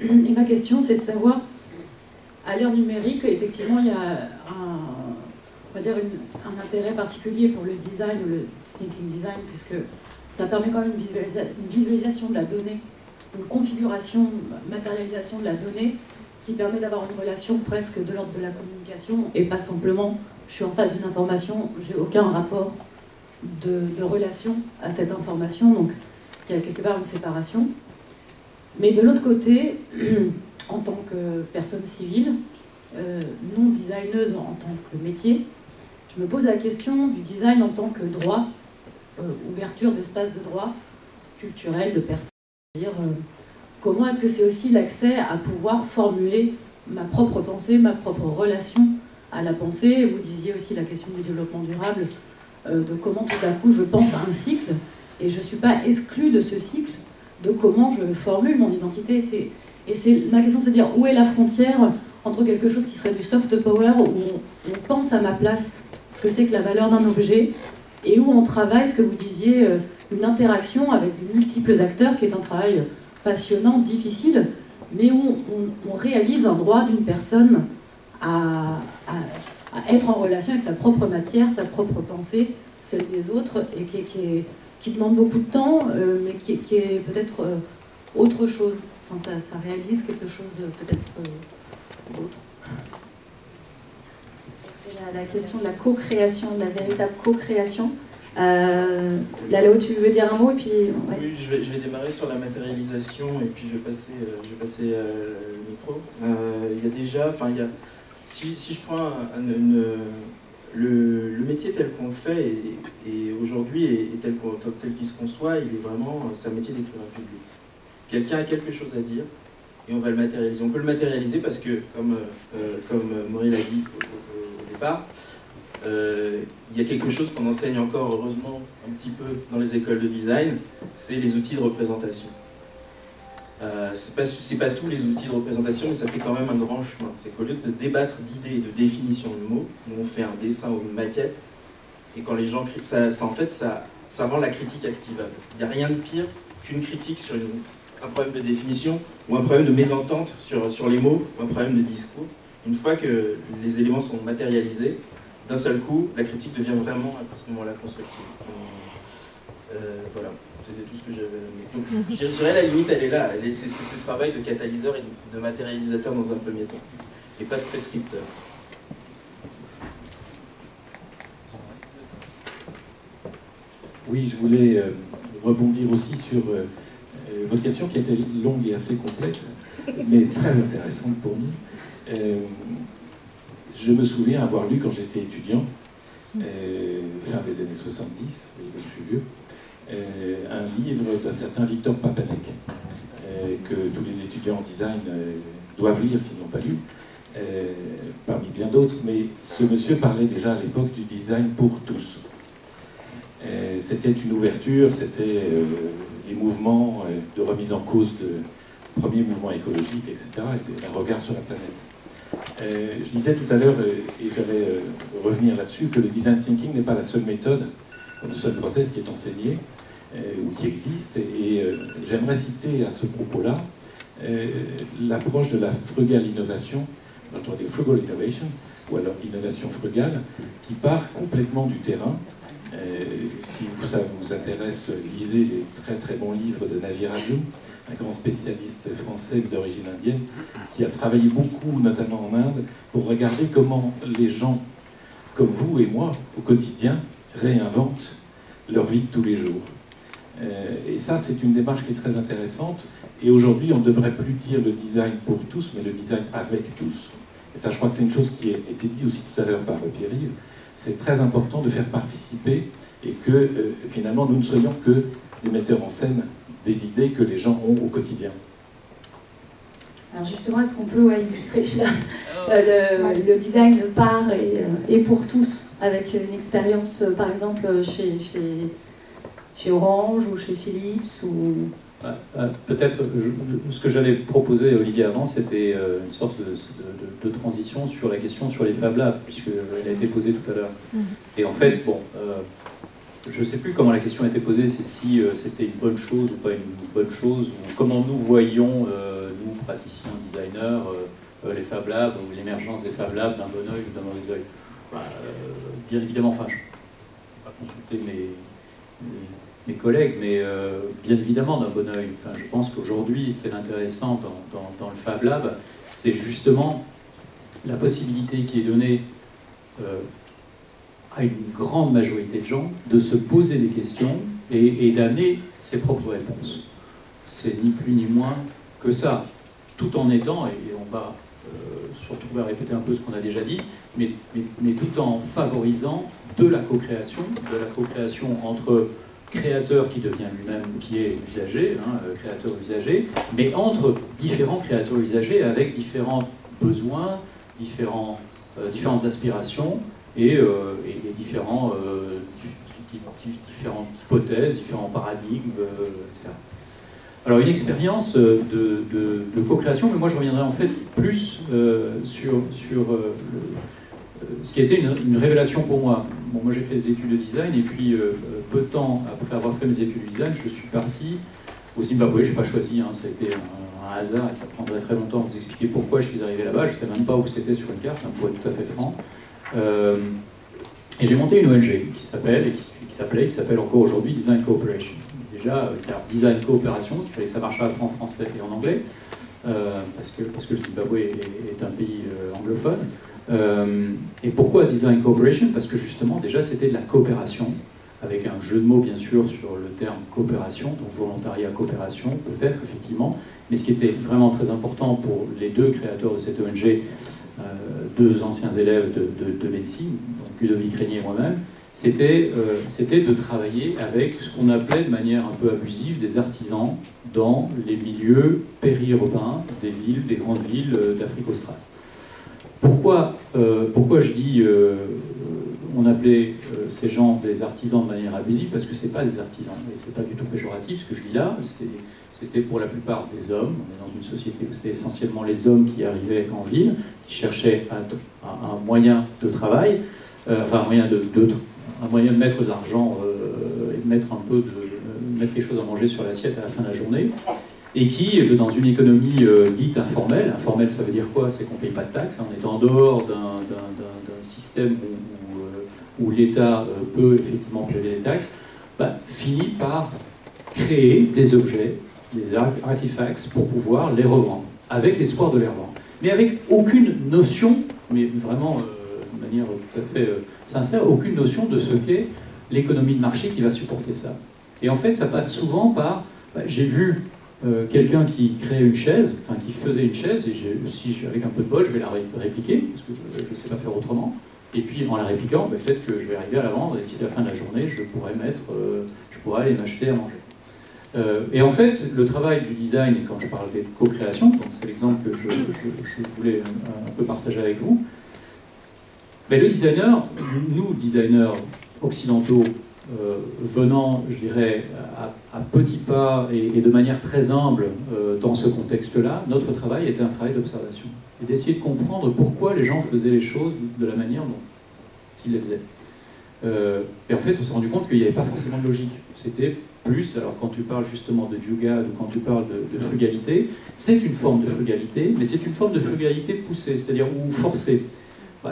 Et ma question c'est de savoir, à l'ère numérique, effectivement il y a on va dire un intérêt particulier pour le design ou le thinking design, puisque ça permet quand même une visualisation de la donnée, une configuration, matérialisation de la donnée qui permet d'avoir une relation presque de l'ordre de la communication et pas simplement je suis en face d'une information, j'ai aucun rapport de relation à cette information, donc il y a quelque part une séparation. Mais de l'autre côté, en tant que personne civile, non designeuse en tant que métier, je me pose la question du design en tant que droit, ouverture d'espace de droit culturel, de personnes. C'est-à-dire, comment est-ce que c'est aussi l'accès à pouvoir formuler ma propre pensée, ma propre relation à la pensée. Vous disiez aussi la question du développement durable, de comment tout à coup je pense à un cycle, et je ne suis pas exclue de ce cycle, de comment je formule mon identité. Ma question, c'est de dire où est la frontière entre quelque chose qui serait du soft power, où on pense à ma place, ce que c'est que la valeur d'un objet, et où on travaille, ce que vous disiez, une interaction avec de multiples acteurs, qui est un travail passionnant, difficile, mais où on réalise un droit d'une personne à être en relation avec sa propre matière, sa propre pensée, celle des autres, et qui demande beaucoup de temps, mais qui est peut-être autre chose. Enfin, ça réalise quelque chose peut-être d'autre. C'est la question de la co-création, de la véritable co-création. Lalo, tu veux dire un mot et puis, ouais. Oui, je vais démarrer sur la matérialisation et puis je vais passer le micro. Il y a déjà, si je prends le métier tel qu'on le fait et aujourd'hui et tel qu'il se conçoit, c'est un métier d'écrivain public. Quelqu'un a quelque chose à dire et on va le matérialiser. On peut le matérialiser parce que, comme Maury l'a dit au départ, il y a quelque chose qu'on enseigne encore, heureusement, un petit peu dans les écoles de design, c'est les outils de représentation. C'est pas tous les outils de représentation, mais ça fait quand même un grand chemin. C'est qu'au lieu de débattre d'idées et de définitions de mots, nous on fait un dessin ou une maquette, et quand les gens critiquent, ça rend la critique activable. Il n'y a rien de pire qu'une critique sur un problème de définition, ou un problème de mésentente sur les mots, ou un problème de discours. Une fois que les éléments sont matérialisés, d'un seul coup, la critique devient vraiment, à ce moment-là, constructive. Voilà, c'était tout ce que j'avais à dire. Donc, je dirais la limite, elle est là. C'est ce travail de catalyseur et de matérialisateur dans un premier temps, et pas de prescripteur. Oui, je voulais rebondir aussi sur votre question qui était longue et assez complexe, mais très intéressante pour nous. Je me souviens avoir lu quand j'étais étudiant, fin des années 70, oui, donc je suis vieux, un livre d'un certain Victor Papanek, que tous les étudiants en design doivent lire s'ils n'ont pas lu, parmi bien d'autres, mais ce monsieur parlait déjà à l'époque du design pour tous. C'était une ouverture, c'était les mouvements de remise en cause de premiers mouvements écologiques, etc., et un regard sur la planète. Je disais tout à l'heure, et j'allais revenir là-dessus, que le design thinking n'est pas la seule méthode, le seul process qui est enseigné, ou qui existe, et j'aimerais citer à ce propos-là l'approche de la frugal innovation, aujourd'hui frugal innovation, ou alors innovation frugale, qui part complètement du terrain. Si ça vous intéresse, lisez les très très bons livres de Navi Raju, un grand spécialiste français d'origine indienne, qui a travaillé beaucoup, notamment en Inde, pour regarder comment les gens, comme vous et moi, au quotidien, réinventent leur vie de tous les jours. Et ça, c'est une démarche qui est très intéressante. Et aujourd'hui, on ne devrait plus dire le design pour tous, mais le design avec tous. Et ça, je crois que c'est une chose qui a été dit aussi tout à l'heure par Pierre-Yves. C'est très important de faire participer et que, finalement, nous ne soyons que des metteurs en scène des idées que les gens ont au quotidien. Alors justement, est-ce qu'on peut illustrer le design par et pour tous, avec une expérience, par exemple, chez Orange ou chez Philips ou... Peut-être, ce que j'allais proposer à Olivier avant, c'était une sorte de transition sur la question sur les Fab Labs, puisqu'elle a été posée tout à l'heure. Et en fait, bon, je ne sais plus comment la question a été posée, c'est si c'était une bonne chose ou pas une bonne chose, ou comment nous voyons, nous, praticiens, designers, les Fab Labs, ou l'émergence des Fab Labs d'un bon œil ou d'un mauvais œil. Bien évidemment, enfin, je ne vais pas consulter mes collègues, mais bien évidemment d'un bon œil. Enfin, je pense qu'aujourd'hui, ce qui est intéressant dans le Fab Lab, c'est justement la possibilité qui est donnée à une grande majorité de gens de se poser des questions et d'amener ses propres réponses. C'est ni plus ni moins que ça, tout en aidant, et on va se retrouver à répéter un peu ce qu'on a déjà dit, mais tout en favorisant de la co-création entre créateur qui devient lui-même, qui est usager, créateur usager, mais entre différents créateurs usagers avec différents besoins, différentes aspirations et différentes hypothèses, différents paradigmes, etc. Alors une expérience de co-création, mais moi je reviendrai en fait plus sur ce qui a été une révélation pour moi. Bon, moi j'ai fait des études de design et puis peu de temps après avoir fait mes études de design, je suis parti au Zimbabwe. Je n'ai pas choisi, ça a été un hasard et ça prendrait très longtemps à vous expliquer pourquoi je suis arrivé là-bas. Je ne sais même pas où c'était sur une carte, pour être tout à fait franc. Et j'ai monté une ONG qui s'appelle encore aujourd'hui Design Cooperation. Déjà, Design Coopération, il fallait que ça marche à la fois en français et en anglais, parce que le Zimbabwe est un pays anglophone. Et pourquoi Design Cooperation? Parce que justement, déjà, c'était de la coopération avec un jeu de mots bien sûr sur le terme coopération, donc volontariat, coopération, peut-être effectivement, mais ce qui était vraiment très important pour les deux créateurs de cette ONG, deux anciens élèves de médecine, donc Ludovic Régnier et moi-même, c'était de travailler avec ce qu'on appelait de manière un peu abusive des artisans dans les milieux périurbains des villes, des grandes villes d'Afrique australe. Pourquoi je dis on appelait ces gens des artisans de manière abusive? Parce que c'est pas des artisans, et c'est pas du tout péjoratif ce que je dis là, c'était pour la plupart des hommes. On est dans une société où c'était essentiellement les hommes qui arrivaient en ville, qui cherchaient un moyen de travail, enfin un moyen de mettre de l'argent et de mettre mettre quelque chose à manger sur l'assiette à la fin de la journée, et qui, dans une économie dite informelle, informelle ça veut dire quoi? C'est qu'on ne paye pas de taxes, on est en dehors d'un système où l'État peut effectivement prélever des taxes, finit par créer des objets, des artifacts, pour pouvoir les revendre, avec l'espoir de les revendre. Mais avec aucune notion, mais vraiment de manière tout à fait sincère, aucune notion de ce qu'est l'économie de marché qui va supporter ça. Et en fait, ça passe souvent par... j'ai vu quelqu'un qui créait une chaise, enfin qui faisait une chaise, et avec un peu de bol, je vais la répliquer, parce que je ne sais pas faire autrement. Et puis en la répliquant, peut-être que je vais arriver à la vendre, et d'ici la fin de la journée, je pourrais aller m'acheter à manger. Et en fait, le travail du design, quand je parle de co-création, donc c'est l'exemple que je voulais un peu partager avec vous, mais le designer, nous designers occidentaux, venant, je dirais, à petits pas et de manière très humble dans ce contexte-là, notre travail était un travail d'observation et d'essayer de comprendre pourquoi les gens faisaient les choses de la manière dont ils les faisaient. Et en fait, on s'est rendu compte qu'il n'y avait pas forcément de logique. C'était plus, alors quand tu parles justement de Jugad ou quand tu parles de frugalité, c'est une forme de frugalité, mais c'est une forme de frugalité poussée, c'est-à-dire ou forcée.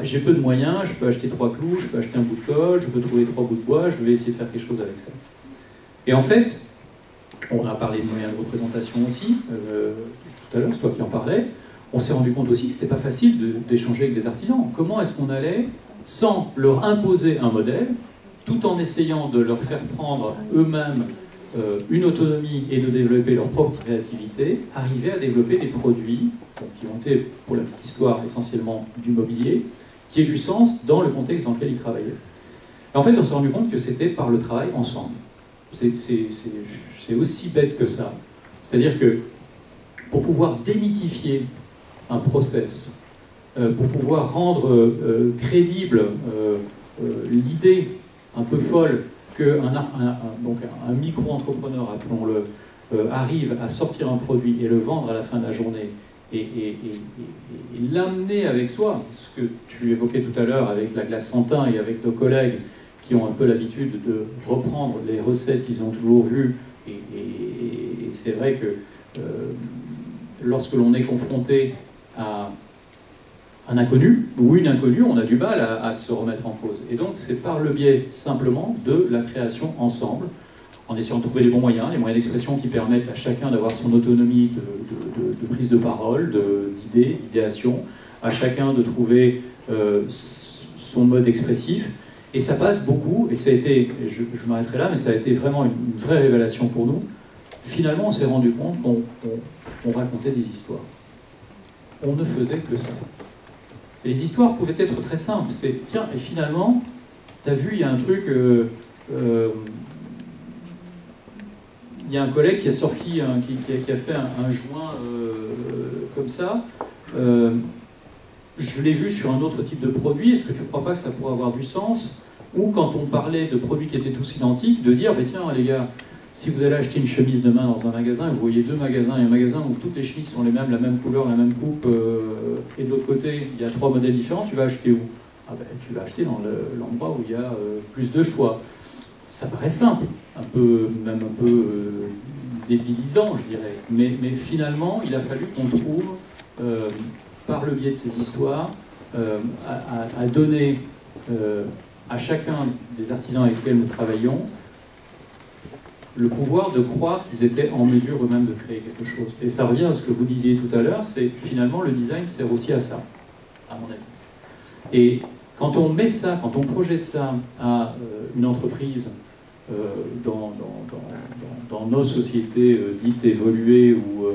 J'ai peu de moyens, je peux acheter 3 clous, je peux acheter un bout de colle, je peux trouver 3 bouts de bois, je vais essayer de faire quelque chose avec ça. Et en fait, on a parlé de moyens de représentation aussi, tout à l'heure, c'est toi qui en parlais, on s'est rendu compte aussi que c'était pas facile d'échanger avec des artisans. Comment est-ce qu'on allait, sans leur imposer un modèle, tout en essayant de leur faire prendre eux-mêmes une autonomie et de développer leur propre créativité, arriver à développer des produits qui ont été, pour la petite histoire, essentiellement du mobilier, qui aient du sens dans le contexte dans lequel ils travaillaient. Et en fait, on s'est rendu compte que c'était par le travail ensemble. C'est aussi bête que ça. C'est-à-dire que pour pouvoir démythifier un process, pour pouvoir rendre crédible l'idée un peu folle qu'un micro-entrepreneur, appelons-le, arrive à sortir un produit et le vendre à la fin de la journée et l'amener avec soi, ce que tu évoquais tout à l'heure avec la glace Santin et avec nos collègues qui ont un peu l'habitude de reprendre les recettes qu'ils ont toujours vues, et c'est vrai que lorsque l'on est confronté à un inconnu ou une inconnue, on a du mal à se remettre en cause. Et donc c'est par le biais simplement de la création ensemble, en essayant de trouver les bons moyens, les moyens d'expression qui permettent à chacun d'avoir son autonomie de prise de parole, d'idées, d'idéation, à chacun de trouver son mode expressif. Et ça passe beaucoup, et ça a été, je m'arrêterai là, mais ça a été vraiment une vraie révélation pour nous. Finalement, on s'est rendu compte qu'on racontait des histoires. On ne faisait que ça. Et les histoires pouvaient être très simples. C'est, tiens, et finalement, t'as vu, il y a un truc... il y a un collègue qui a sorti, qui a fait un joint comme ça. Je l'ai vu sur un autre type de produit. Est-ce que tu ne crois pas que ça pourrait avoir du sens? Ou quand on parlait de produits qui étaient tous identiques, de dire, tiens les gars, si vous allez acheter une chemise demain dans un magasin, et vous voyez 2 magasins, et un magasin où toutes les chemises sont les mêmes, la même couleur, la même coupe, et de l'autre côté, il y a 3 modèles différents, tu vas acheter où? Tu vas acheter dans l'endroit où il y a plus de choix. Ça paraît simple, même un peu débilisant, je dirais. Mais finalement, il a fallu qu'on trouve, par le biais de ces histoires, à donner à chacun des artisans avec lesquels nous travaillons le pouvoir de croire qu'ils étaient en mesure eux-mêmes de créer quelque chose. Et ça revient à ce que vous disiez tout à l'heure, c'est finalement le design sert aussi à ça, à mon avis. Et quand on met ça, quand on projette ça à une entreprise dans nos sociétés dites évoluées ou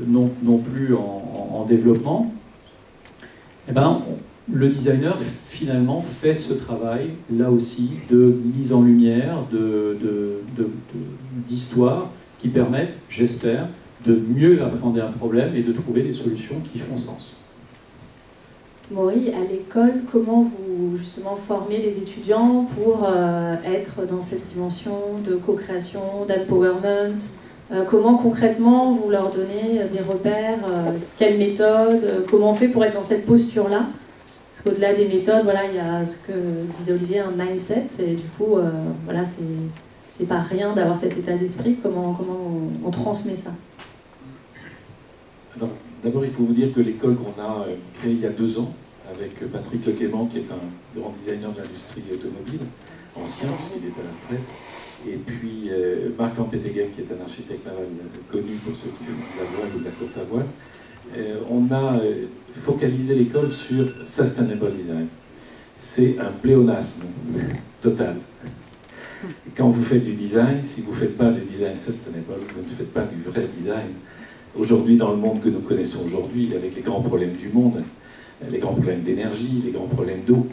non plus en développement, eh ben, le designer finalement fait ce travail là aussi de mise en lumière, d'histoire qui permettent, j'espère, de mieux appréhender un problème et de trouver des solutions qui font sens. Maury, à l'école, comment vous justement formez les étudiants pour être dans cette dimension de co-création, d'empowerment? Comment concrètement vous leur donnez des repères? Quelles méthodes? Comment on fait pour être dans cette posture-là? Parce qu'au-delà des méthodes, voilà, il y a ce que disait Olivier, un mindset, et du coup, voilà, c'est pas rien d'avoir cet état d'esprit. Comment on transmet ça? Alors, d'abord, il faut vous dire que l'école qu'on a créée il y a 2 ans, avec Patrick Lequément, qui est un grand designer de l'industrie automobile, ancien, puisqu'il est à la retraite, et puis Marc Van Petegem, qui est un architecte naval connu pour ceux qui font de la voile ou de la course à voile, on a focalisé l'école sur Sustainable Design. C'est un pléonasme total. Et quand vous faites du design, si vous ne faites pas du design sustainable, vous ne faites pas du vrai design. Aujourd'hui, dans le monde que nous connaissons aujourd'hui, avec les grands problèmes du monde, les grands problèmes d'énergie, les grands problèmes d'eau,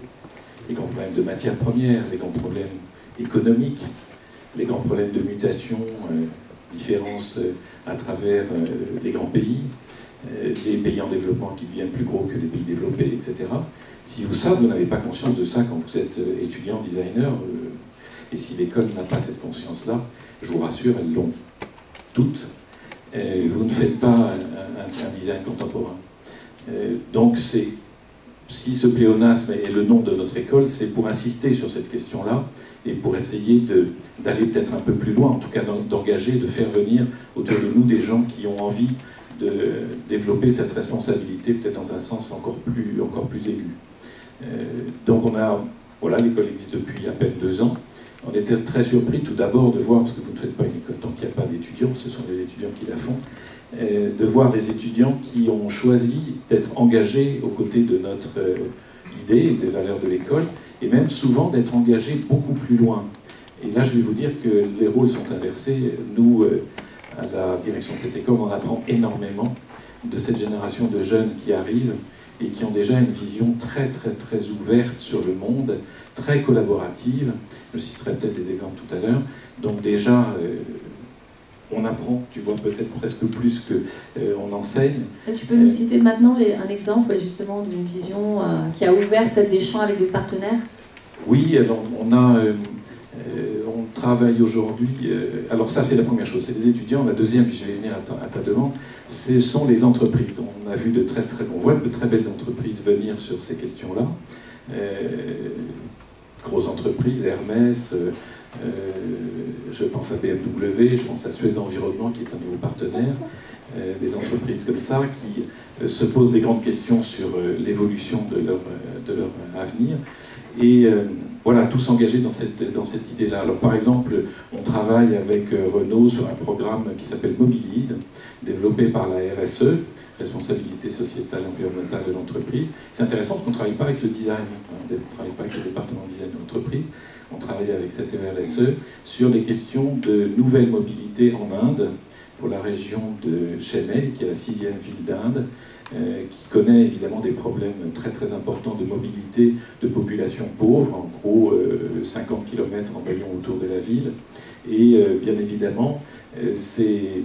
les grands problèmes de matières premières, les grands problèmes économiques, les grands problèmes de mutation, différences à travers les grands pays, les pays en développement qui deviennent plus gros que les pays développés, etc. Si vous n'avez pas conscience de ça quand vous êtes étudiant, designer, et si l'école n'a pas cette conscience-là, je vous rassure, elles l'ont toutes. Vous ne faites pas un design contemporain. Donc, si ce pléonasme est le nom de notre école, c'est pour insister sur cette question-là et pour essayer d'aller peut-être un peu plus loin, en tout cas d'engager, de faire venir autour de nous des gens qui ont envie de développer cette responsabilité, peut-être dans un sens encore plus aigu. Donc, voilà, l'école existe depuis à peine 2 ans. On était très surpris tout d'abord de voir, parce que vous ne faites pas une école tant qu'il n'y a pas d'étudiants, ce sont les étudiants qui la font, de voir des étudiants qui ont choisi d'être engagés aux côtés de notre idée et des valeurs de l'école, et même souvent d'être engagés beaucoup plus loin. Et là, je vais vous dire que les rôles sont inversés. Nous, à la direction de cette école, on apprend énormément de cette génération de jeunes qui arrivent et qui ont déjà une vision très ouverte sur le monde, très collaborative. Je citerai peut-être des exemples tout à l'heure. Donc déjà, on apprend, tu vois, peut-être presque plus qu'on enseigne. Et tu peux nous citer maintenant un exemple justement d'une vision qui a ouvert peut-être des champs avec des partenaires? Oui, alors on travaille aujourd'hui, alors ça c'est la première chose, c'est les étudiants. La deuxième, puis je vais venir à ta demande, ce sont les entreprises. On a vu on voit de très belles entreprises venir sur ces questions-là. Grosses entreprises, Hermès, je pense à BMW, je pense à Suez Environnement qui est un de vos partenaires, des entreprises comme ça qui se posent des grandes questions sur l'évolution de leur avenir. Et voilà, tous engagés dans cette idée-là. Alors par exemple, on travaille avec Renault sur un programme qui s'appelle Mobilise, développé par la RSE, responsabilité sociétale et environnementale de l'entreprise. C'est intéressant parce qu'on ne travaille pas avec le design, on ne travaille pas avec le département de design de l'entreprise, on travaille avec cette RSE sur les questions de nouvelle mobilité en Inde, pour la région de Chennai, qui est la 6e ville d'Inde, qui connaît évidemment des problèmes très importants de mobilité de populations pauvres, en gros 50 km en rayon autour de la ville. Et bien évidemment, ces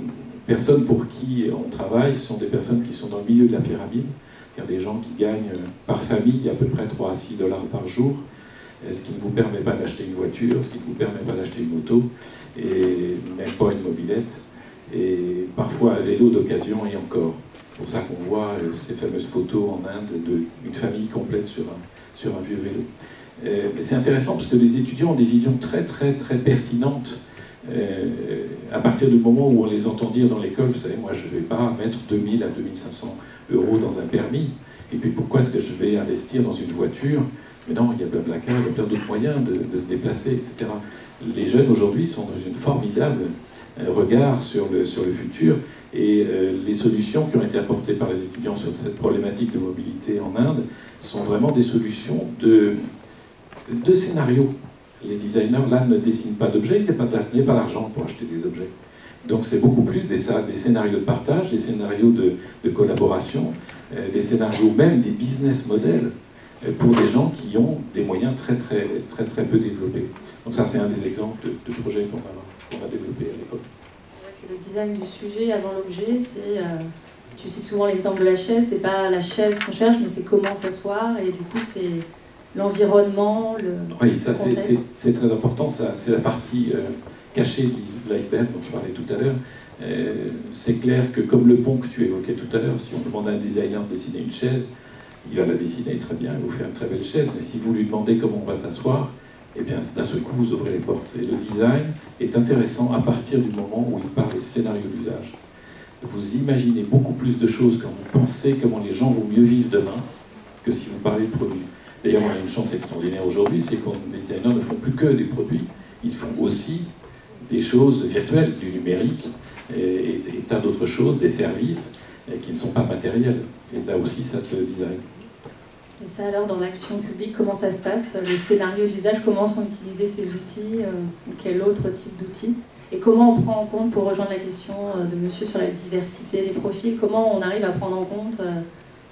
personnes pour qui on travaille sont des personnes qui sont dans le milieu de la pyramide, c'est-à-dire des gens qui gagnent par famille à peu près 3 à 6 dollars par jour, ce qui ne vous permet pas d'acheter une voiture, ce qui ne vous permet pas d'acheter une moto, et même pas une mobilette, et parfois un vélo d'occasion et encore. C'est pour ça qu'on voit ces fameuses photos en Inde d'une famille complète sur un vieux vélo. C'est intéressant parce que les étudiants ont des visions très pertinentes à partir du moment où on les entend dire dans l'école, vous savez, moi je ne vais pas mettre 2000 à 2500 euros dans un permis, et puis pourquoi est-ce que je vais investir dans une voiture? Mais non, il y a Blablacar, il y a plein d'autres moyens de se déplacer, etc. Les jeunes aujourd'hui sont dans une formidable regard sur le futur, et les solutions qui ont été apportées par les étudiants sur cette problématique de mobilité en Inde sont vraiment des solutions de scénarios. Les designers, là, ne dessinent pas d'objets, il n'y a pas d'argent pour acheter des objets. Donc c'est beaucoup plus des scénarios de partage, des scénarios de collaboration, des scénarios même, des business models pour des gens qui ont des moyens très peu développés. Donc ça, c'est un des exemples de projets qu'on a développés à l'école. C'est le design du sujet avant l'objet, tu cites souvent l'exemple de la chaise, c'est pas la chaise qu'on cherche, mais c'est comment s'asseoir, et du coup c'est l'environnement, le Oui, ça contexte. c'est très important, c'est la partie cachée de l'iceberg dont je parlais tout à l'heure. C'est clair que comme le pont que tu évoquais tout à l'heure, si on demande à un designer de dessiner une chaise, il va la dessiner très bien, il va vous faire une très belle chaise, mais si vous lui demandez comment on va s'asseoir, eh bien d'un seul coup vous ouvrez les portes. Et le design est intéressant à partir du moment où il parle des scénarios d'usage. Vous imaginez beaucoup plus de choses quand vous pensez comment les gens vont mieux vivre demain que si vous parlez de produits. D'ailleurs, on a une chance extraordinaire aujourd'hui, c'est que les designers ne font plus que des produits, ils font aussi des choses virtuelles, du numérique et tas d'autres choses, des services qui ne sont pas matériels. Et là aussi, ça se design. Et ça alors, dans l'action publique, comment ça se passe? Les scénarios d'usage, comment sont utilisés ces outils ou quel autre type d'outils? Et comment on prend en compte, pour rejoindre la question de monsieur sur la diversité des profils, comment on arrive à prendre en compte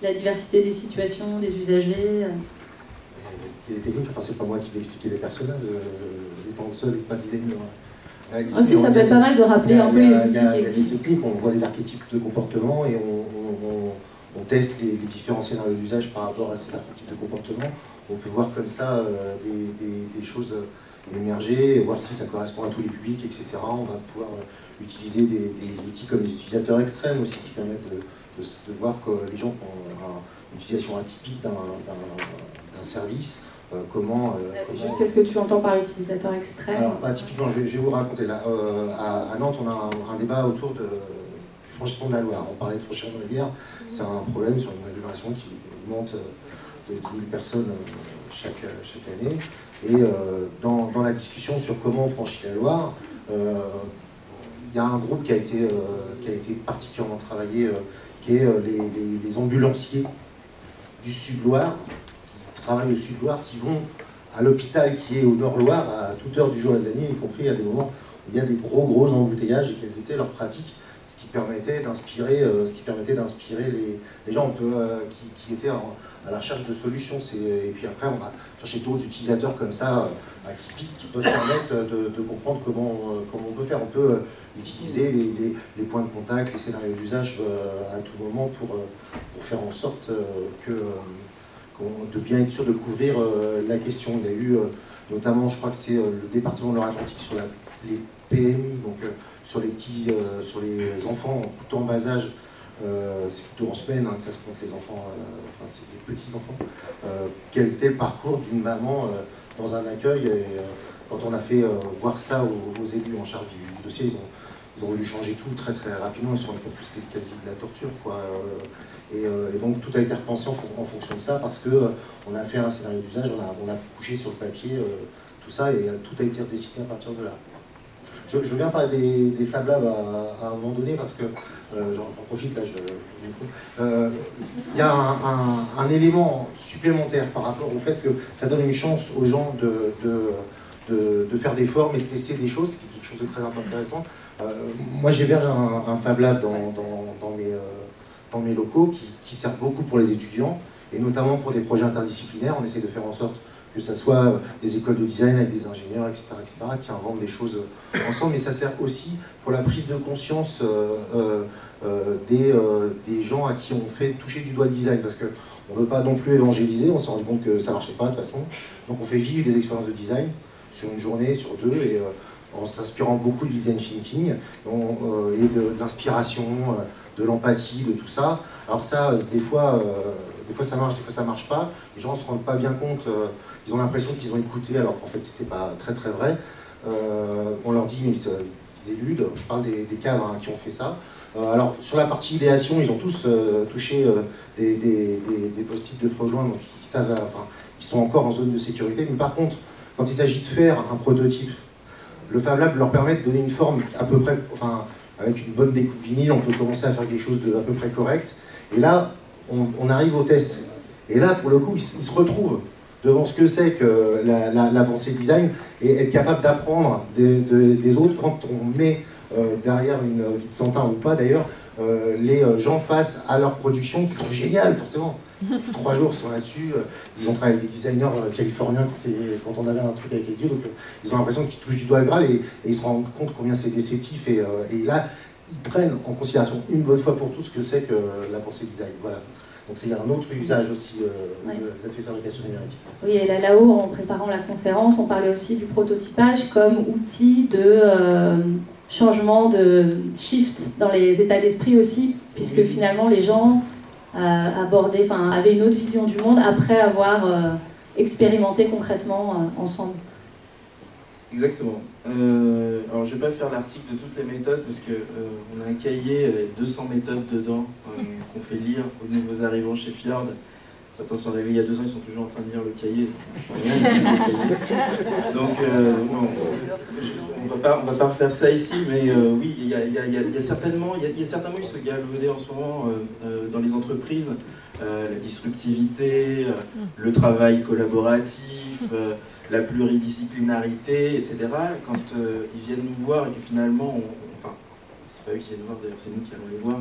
la diversité des situations, des usagers? Il y a des techniques, enfin c'est pas moi qui vais expliquer les personnages, étant seul, pas designer. Aussi, ça peut être pas mal de rappeler un peu les outils qui existent. Il y a des techniques, on voit des archétypes de comportement et on teste les différents scénarios d'usage par rapport à ces archétypes de comportement. On peut voir comme ça des choses émerger, voir si ça correspond à tous les publics, etc. On va pouvoir utiliser des outils comme les utilisateurs extrêmes aussi, qui permettent de voir que les gens qui ont une utilisation atypique d'un service, comment... Juste qu'est-ce que tu entends par utilisateur extrême? Alors, typiquement, je vais vous raconter. Là, à Nantes, on a un débat autour du franchissement de la Loire. On parlait de franchissement de la rivière, c'est un problème sur une agglomération qui augmente de 10 000 personnes chaque année. Et dans la discussion sur comment on franchit la Loire, il y a un groupe qui a été particulièrement travaillé, qui est les ambulanciers du Sud-Loire, qui travaillent au Sud-Loire, qui vont à l'hôpital qui est au Nord-Loire à toute heure du jour et de la nuit, y compris à des moments où il y a des gros embouteillages, et quelles étaient leurs pratiques, ce qui permettait d'inspirer les gens qui étaient à la recherche de solutions. Et puis après, on va chercher d'autres utilisateurs comme ça, atypiques, qui peuvent permettre de comprendre comment on peut faire. On peut utiliser les points de contact, les scénarios d'usage à tout moment pour faire en sorte de bien être sûr de couvrir la question. Il y a eu notamment, je crois que c'est le département de Loire-Atlantique sur les PMI, donc sur les enfants tout en bas âge. C'est plutôt en semaine que ça se compte, les enfants, enfin c'est des petits enfants. Quel était le parcours d'une maman dans un accueil, et quand on a fait voir ça aux élus en charge du dossier, ils ont voulu changer tout très rapidement, ils se sont rendus compte que c'était quasi de la torture, quoi. Et donc tout a été repensé en fonction de ça, parce qu'on a fait un scénario d'usage, on a couché sur le papier tout ça, et tout a été redessiné à partir de là. Je veux bien parler des Fab Labs à un moment donné, parce que j'en profite là, il y a un élément supplémentaire par rapport au fait que ça donne une chance aux gens de faire des formes et de tester des choses, ce qui est quelque chose de très intéressant. Moi j'héberge un Fab Lab dans mes locaux qui sert beaucoup pour les étudiants, et notamment pour des projets interdisciplinaires. On essaie de faire en sorte que ce soit des écoles de design avec des ingénieurs, etc., qui inventent des choses ensemble, mais ça sert aussi pour la prise de conscience des gens à qui on fait toucher du doigt le design, parce qu'on ne veut pas non plus évangéliser, on s'est rendu compte que ça ne marchait pas de toute façon, donc on fait vivre des expériences de design sur une journée, sur deux, et en s'inspirant beaucoup du design thinking, et de l'inspiration, de l'empathie, de tout ça. Alors ça, des fois ça marche, des fois ça marche pas, les gens ne se rendent pas bien compte, ils ont l'impression qu'ils ont écouté alors qu'en fait c'était pas très vrai. On leur dit mais ils éludent, je parle des cadres qui ont fait ça. Alors sur la partie idéation, ils ont tous touché des post-it de préjoint, donc ils savent, enfin ils sont encore en zone de sécurité, mais par contre quand il s'agit de faire un prototype, le Fab Lab leur permet de donner une forme à peu près, enfin avec une bonne découpe vinyle, on peut commencer à faire quelque chose de à peu près correct, et là on arrive au test. Et là, pour le coup, ils se retrouvent devant ce que c'est que la pensée design et être capable d'apprendre des autres quand on met derrière une vie de Santin ou pas d'ailleurs, les gens face à leur production qu'ils trouvent géniale forcément. 3 jours ils sont là-dessus, ils ont travaillé avec des designers californiens quand on avait un truc avec Edio, donc ils ont l'impression qu'ils touchent du doigt le Graal et ils se rendent compte combien c'est déceptif et là ils prennent en considération une bonne fois pour toutes ce que c'est que la pensée design. Voilà. Donc c'est un autre usage aussi des ateliers de fabrication numérique. Oui, et là-haut, en préparant la conférence, on parlait aussi du prototypage comme outil de changement, de shift dans les états d'esprit aussi, puisque finalement les gens avaient une autre vision du monde après avoir expérimenté concrètement ensemble. Exactement. Alors je ne vais pas faire l'article de toutes les méthodes parce qu'on a un cahier avec 200 méthodes dedans qu'on fait lire aux nouveaux arrivants chez Fjord. Certains sont arrivés il y a 2 ans, ils sont toujours en train de lire le cahier. Donc on va pas refaire ça ici, mais oui, il y a certainement il se galvauder en ce moment dans les entreprises, la disruptivité, le travail collaboratif, la pluridisciplinarité, etc. Quand ils viennent nous voir et que finalement, enfin, c'est pas eux qui viennent nous voir d'ailleurs, c'est nous qui allons les voir.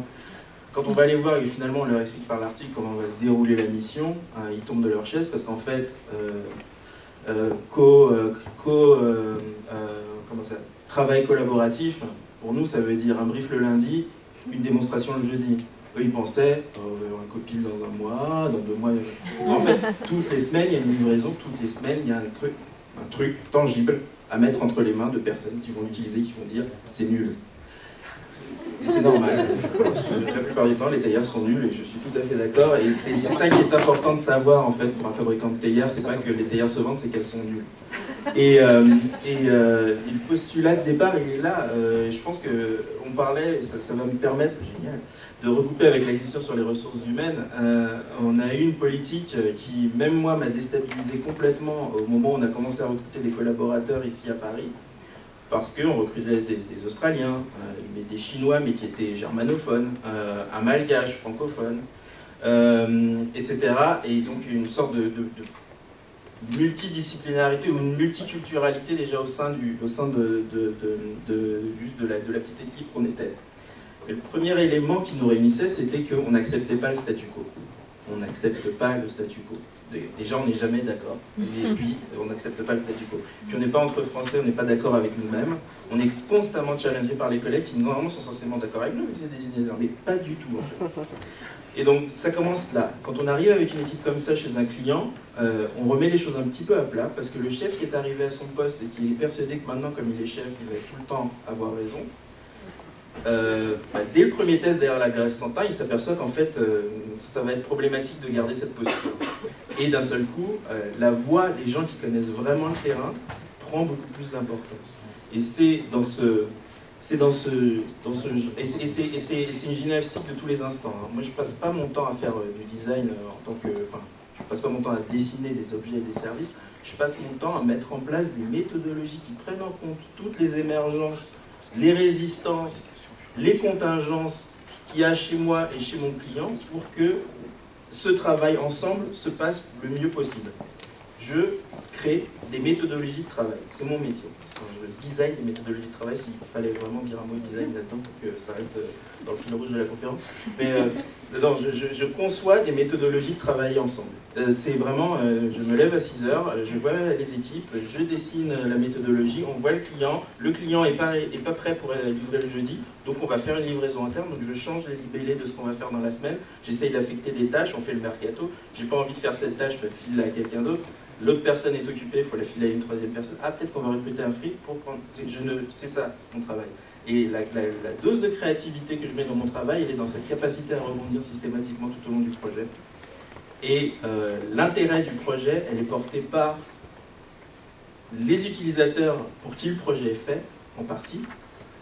Quand on va les voir et finalement on leur explique par l'article comment va se dérouler la mission, ils tombent de leur chaise parce qu'en fait, travail collaboratif, pour nous ça veut dire un brief le lundi, une démonstration le jeudi. Eux ils pensaient, un copil dans 1 mois, dans 2 mois. En fait, toutes les semaines il y a une livraison, toutes les semaines il y a un truc tangible à mettre entre les mains de personnes qui vont l'utiliser, qui vont dire c'est nul. Et c'est normal. La plupart du temps, les théières sont nuls et je suis tout à fait d'accord. Et c'est ça qui est important de savoir en fait pour un fabricant de théières, c'est pas que les théières se vendent, c'est qu'elles sont nulles. Et le postulat de départ, il est là. Je pense qu'on parlait, ça va me permettre, génial, de recouper avec la question sur les ressources humaines. On a eu une politique qui, même moi, m'a déstabilisé complètement au moment où on a commencé à recruter des collaborateurs ici à Paris. Parce qu'on recrutait des Australiens, mais des Chinois, mais qui étaient germanophones, un Malgache francophone, etc. Et donc une sorte de multidisciplinarité ou une multiculturalité déjà au sein de la petite équipe qu'on était. Et le premier élément qui nous réunissait, c'était qu'on n'acceptait pas le statu quo. On n'accepte pas le statu quo. Déjà, on n'est jamais d'accord, et puis on n'accepte pas le statu quo. Puis on n'est pas entre Français, on n'est pas d'accord avec nous-mêmes, on est constamment challengé par les collègues qui normalement sont censément d'accord avec nous, ils faisaient des idées, mais pas du tout en fait. Et donc ça commence là. Quand on arrive avec une équipe comme ça chez un client, on remet les choses un petit peu à plat, parce que le chef qui est arrivé à son poste et qui est persuadé que maintenant, comme il est chef, il va tout le temps avoir raison, dès le premier test derrière la glace Santin, il s'aperçoit qu'en fait, ça va être problématique de garder cette posture. Et d'un seul coup, la voix des gens qui connaissent vraiment le terrain prend beaucoup plus d'importance. Et c'est une gymnastique de tous les instants. Moi, je passe pas mon temps à faire du design en tant que, je passe pas mon temps à dessiner des objets et des services. Je passe mon temps à mettre en place des méthodologies qui prennent en compte toutes les émergences, les résistances, les contingences qu'il y a chez moi et chez mon client pour que ce travail ensemble se passe le mieux possible. Je crée des méthodologies de travail, c'est mon métier. Je design des méthodologies de travail, s'il fallait vraiment dire un mot design là-dedans pour que ça reste dans le fil rouge de la conférence. Mais non, je conçois des méthodologies de travail ensemble. C'est vraiment, je me lève à 6 h, je vois les équipes, je dessine la méthodologie, on voit le client n'est pas prêt pour livrer le jeudi, donc on va faire une livraison interne, donc je change les libellés de ce qu'on va faire dans la semaine, j'essaye d'affecter des tâches, on fait le mercato, j'ai pas envie de faire cette tâche, je vais le filer à quelqu'un d'autre. L'autre personne est occupée, il faut la filer à une 3e personne. Ah, peut-être qu'on va recruter un free pour prendre... C'est ça, mon travail. Et la dose de créativité que je mets dans mon travail, elle est dans cette capacité à rebondir systématiquement tout au long du projet. Et l'intérêt du projet, elle est portée par les utilisateurs pour qui le projet est fait, en partie.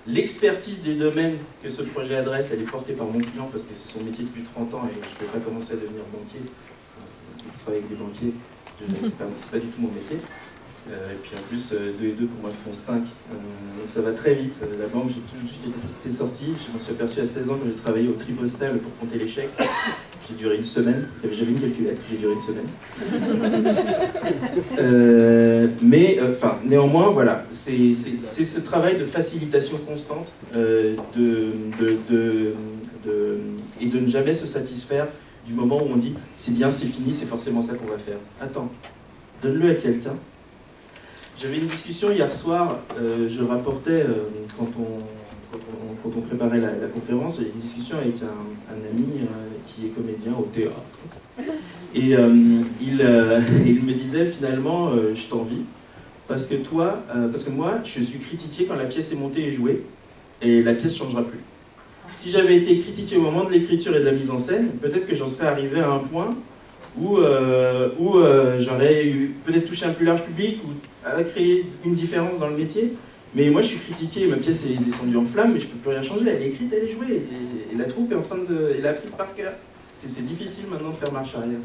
L'expertise des domaines que ce projet adresse, elle est portée par mon client parce que c'est son métier depuis 30 ans et je ne vais pas commencer à devenir banquier. Je travaille avec des banquiers. C'est pas du tout mon métier. Et puis en plus, 2 et 2 pour moi font 5. Donc ça va très vite. La banque, j'ai tout de suite été sorti. Je m'en suis aperçu à 16 ans quand j'ai travaillé au Tri-Postal pour compter les chèques. J'ai duré une semaine. J'avais une calculette, j'ai duré une semaine. Néanmoins, voilà, c'est ce travail de facilitation constante et de ne jamais se satisfaire du moment où on dit c'est bien, c'est fini, c'est forcément ça qu'on va faire. Attends, donne-le à quelqu'un. J'avais une discussion hier soir, je rapportais, quand on préparait la conférence, j'ai eu une discussion avec un ami qui est comédien au théâtre. Et il me disait finalement, je t'envie, parce que moi, je suis critiqué quand la pièce est montée et jouée, et la pièce ne changera plus. Si j'avais été critiqué au moment de l'écriture et de la mise en scène, peut-être que j'en serais arrivé à un point où j'aurais peut-être touché un plus large public, ou créé une différence dans le métier. Mais moi je suis critiqué, ma pièce est descendue en flammes, mais je ne peux plus rien changer, elle est écrite, elle est jouée, et la troupe est en train de... et la prise par cœur. C'est difficile maintenant de faire marche arrière.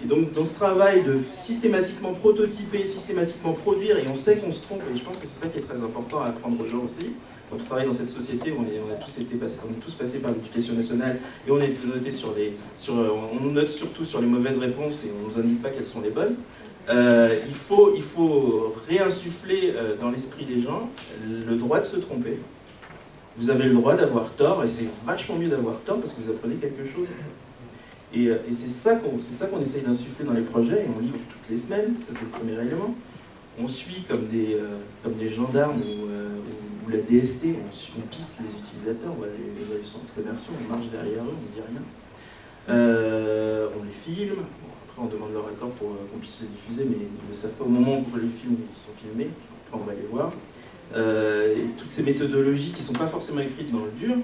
Et donc dans ce travail de systématiquement prototyper, systématiquement produire, et on sait qu'on se trompe, et je pense que c'est ça qui est très important à apprendre aux gens aussi. Quand on travaille dans cette société, on est tous passés par l'éducation nationale, et on est noté on nous note surtout sur les mauvaises réponses, et on ne nous indique pas quelles sont les bonnes. Il faut réinsuffler dans l'esprit des gens le droit de se tromper. Vous avez le droit d'avoir tort, et c'est vachement mieux d'avoir tort parce que vous apprenez quelque chose. Et c'est ça qu'on essaye d'insuffler dans les projets, et on livre toutes les semaines, ça c'est le premier élément. On suit comme des gendarmes ou la DST, on piste les utilisateurs, on va les centres commerciaux, on marche derrière eux, on ne dit rien. On les filme. On demande leur accord pour qu'on puisse les diffuser, mais ils ne le savent pas. Au moment où on les filme, ils sont filmés, après on va les voir. Et toutes ces méthodologies qui ne sont pas forcément écrites dans le dur.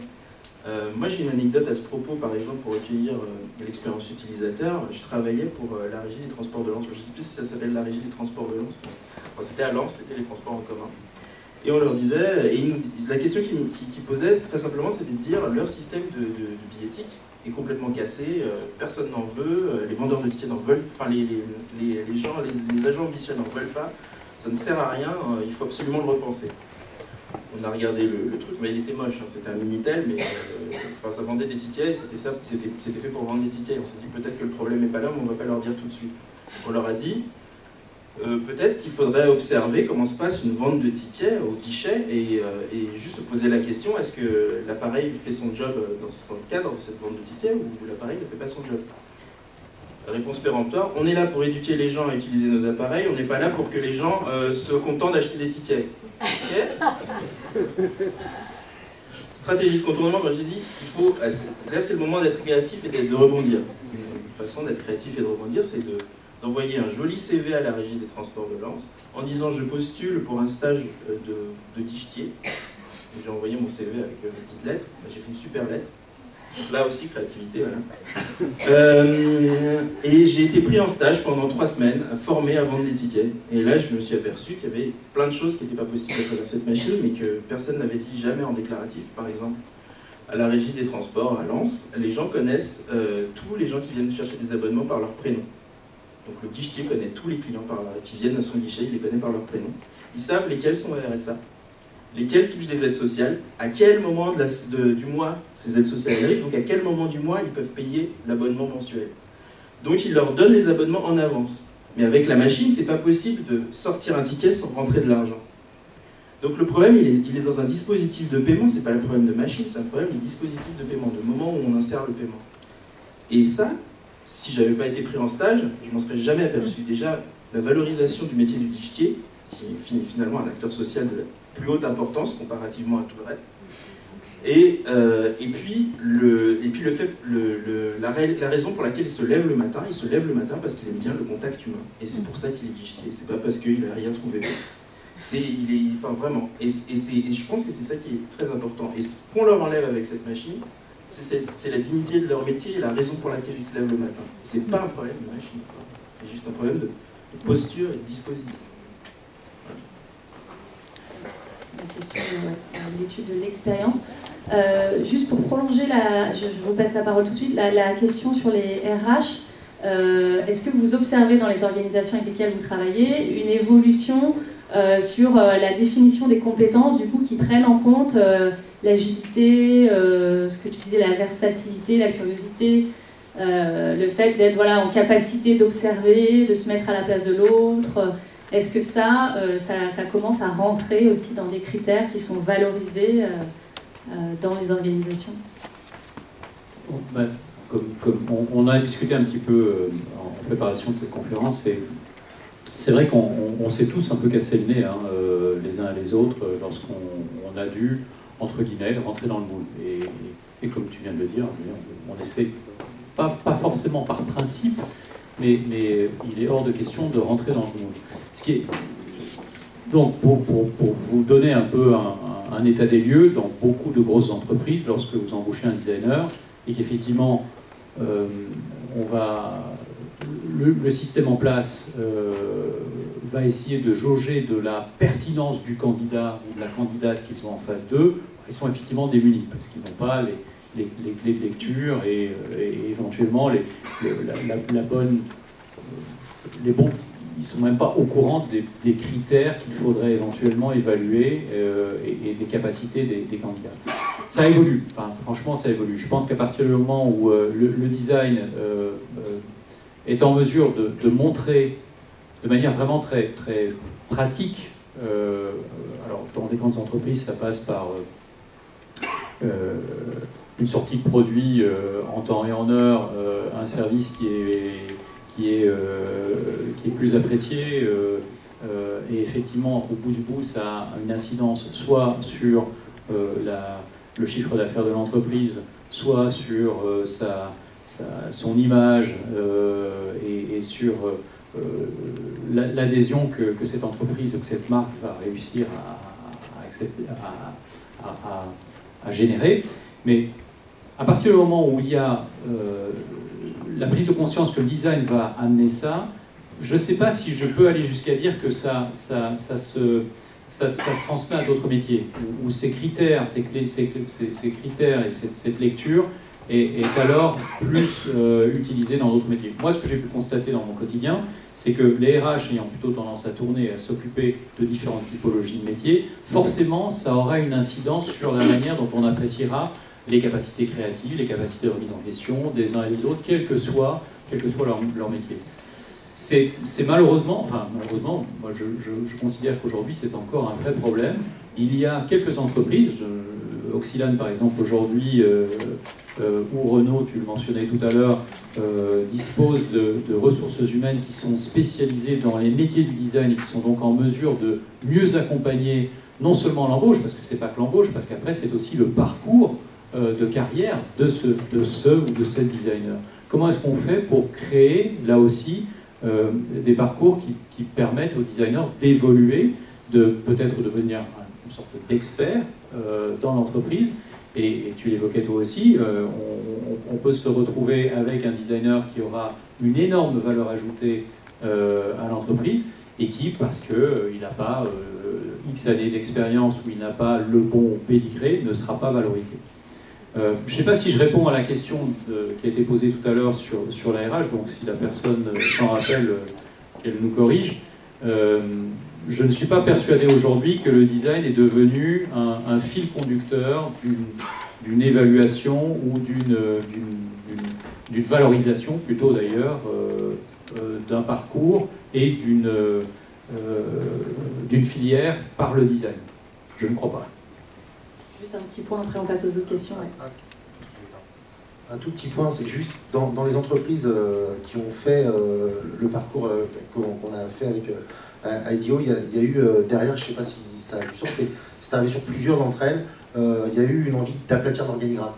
Moi j'ai une anecdote à ce propos, par exemple, pour recueillir l'expérience utilisateur. Je travaillais pour la Régie des Transports de Lens. Je ne sais plus si ça s'appelle la Régie des Transports de Lens. Enfin, c'était à Lens, c'était les transports en commun. Et on leur disait, la question qu'ils posaient très simplement, c'était de dire leur système de billettique est complètement cassé, personne n'en veut, les vendeurs de tickets n'en veulent, enfin les agents ambitieux n'en veulent pas, ça ne sert à rien, il faut absolument le repenser. On a regardé le truc, mais il était moche, hein, c'était un Minitel, mais ça vendait des tickets, c'était fait pour vendre des tickets. On s'est dit peut-être que le problème n'est pas là, mais on ne va pas leur dire tout de suite. On leur a dit, peut-être qu'il faudrait observer comment se passe une vente de tickets au guichet et juste se poser la question, est-ce que l'appareil fait son job dans le cadre de cette vente de tickets ou l'appareil ne fait pas son job? Réponse péremptoire, on est là pour éduquer les gens à utiliser nos appareils, on n'est pas là pour que les gens soient contents d'acheter des tickets. Okay. Stratégie de contournement, quand j'ai dit, là c'est le moment d'être créatif et de rebondir. Une façon d'être créatif et de rebondir, c'est d'envoyer un joli CV à la Régie des Transports de Lens en disant je postule pour un stage de guichetier. J'ai envoyé mon CV avec des petites lettres, j'ai fait une super lettre. Donc là aussi, créativité, voilà. Et j'ai été pris en stage pendant 3 semaines, formé à vendre des tickets. Et là, je me suis aperçu qu'il y avait plein de choses qui n'étaient pas possibles à travers cette machine, mais que personne n'avait dit jamais en déclaratif. Par exemple, à la Régie des Transports à Lens, les gens connaissent tous les gens qui viennent chercher des abonnements par leur prénom. Donc le guichetier connaît tous les clients qui viennent à son guichet, il les connaît par leur prénom. Ils savent lesquels sont RSA, lesquels touchent des aides sociales, à quel moment du mois ces aides sociales arrivent, donc à quel moment du mois ils peuvent payer l'abonnement mensuel. Donc ils leur donnent les abonnements en avance. Mais avec la machine, c'est pas possible de sortir un ticket sans rentrer de l'argent. Donc le problème, il est dans un dispositif de paiement, c'est pas le problème de machine, c'est un problème de dispositif de paiement, de moment où on insère le paiement. Et ça, si j'avais pas été pris en stage, je m'en serais jamais aperçu. Déjà, la valorisation du métier du guichetier, qui est finalement un acteur social de la plus haute importance comparativement à tout le reste. Et puis la raison pour laquelle il se lève le matin parce qu'il aime bien le contact humain. Et c'est pour ça qu'il est guichetier, c'est pas parce qu'il n'a rien trouvé d'autre. Enfin vraiment. Et je pense que c'est ça qui est très important. Et ce qu'on leur enlève avec cette machine, c'est la dignité de leur métier et la raison pour laquelle ils se lèvent le matin. C'est pas un problème de machine, c'est juste un problème de posture et de dispositif. La question de l'étude de l'expérience. Juste pour prolonger, je vous passe la parole tout de suite, la question sur les RH. est-ce que vous observez dans les organisations avec lesquelles vous travaillez une évolution sur la définition des compétences du coup, qui prennent en compte l'agilité, ce que tu disais, la versatilité, la curiosité, le fait d'être en capacité d'observer, de se mettre à la place de l'autre. Est-ce que ça commence à rentrer aussi dans des critères qui sont valorisés dans les organisations? Comme on a discuté un petit peu en préparation de cette conférence, c'est vrai qu'on s'est tous un peu cassé le nez, les uns et les autres, lorsqu'on a dû, entre guillemets, rentrer dans le moule. Et comme tu viens de le dire, on essaie, pas forcément par principe, mais il est hors de question de rentrer dans le moule. Donc, pour vous donner un peu un état des lieux, dans beaucoup de grosses entreprises, lorsque vous embauchez un designer, et qu'effectivement, le système en place va essayer de jauger de la pertinence du candidat ou de la candidate qu'ils ont en face d'eux, ils sont effectivement démunis, parce qu'ils n'ont pas les clés de lecture et éventuellement la bonne... les bons... Ils ne sont même pas au courant des critères qu'il faudrait éventuellement évaluer et des capacités des candidats. Ça évolue, franchement ça évolue. Je pense qu'à partir du moment où le design est en mesure de montrer de manière vraiment très, très pratique, alors dans les grandes entreprises ça passe par une sortie de produit en temps et en heure, un service qui est plus apprécié, et effectivement au bout du bout ça a une incidence soit sur le chiffre d'affaires de l'entreprise, soit sur son image et sur l'adhésion que cette entreprise ou que cette marque va réussir à générer. Mais à partir du moment où il y a la prise de conscience que le design va amener ça, je ne sais pas si je peux aller jusqu'à dire que ça se transmet à d'autres métiers, où ces critères, ces critères et cette lecture est alors plus utilisée dans d'autres métiers. Moi, ce que j'ai pu constater dans mon quotidien, c'est que les RH ayant plutôt tendance à tourner, à s'occuper de différentes typologies de métiers, forcément, ça aura une incidence sur la manière dont on appréciera les capacités créatives, les capacités de remise en question des uns et des autres, quel que soit leur métier. C'est malheureusement, moi je considère qu'aujourd'hui c'est encore un vrai problème. Il y a quelques entreprises, Oxylane par exemple aujourd'hui, ou Renault, tu le mentionnais tout à l'heure, dispose de ressources humaines qui sont spécialisées dans les métiers du design et qui sont donc en mesure de mieux accompagner non seulement l'embauche, parce que c'est pas que l'embauche, parce qu'après c'est aussi le parcours de carrière de ce ou de cette designer. Comment est-ce qu'on fait pour créer, là aussi, des parcours qui permettent aux designers d'évoluer, de peut-être devenir une sorte d'expert dans l'entreprise. Et tu l'évoquais toi aussi, on peut se retrouver avec un designer qui aura une énorme valeur ajoutée à l'entreprise et qui, parce qu'il n'a pas X années d'expérience ou il n'a pas le bon pédigré, ne sera pas valorisé. Je ne sais pas si je réponds à la question qui a été posée tout à l'heure sur la RH, donc si la personne s'en rappelle, qu'elle nous corrige. Je ne suis pas persuadé aujourd'hui que le design est devenu un fil conducteur d'une évaluation ou d'une valorisation, plutôt d'ailleurs, d'un parcours et d'une filière par le design. Je ne crois pas. Juste un petit point, après on passe aux autres questions. Ouais. Un tout petit point, c'est juste dans les entreprises qui ont fait le parcours qu'on a fait avec IDEO, il y a eu derrière, je ne sais pas si ça a du sens, mais c'est arrivé sur plusieurs d'entre elles, il y a eu une envie d'aplatir l'organigramme.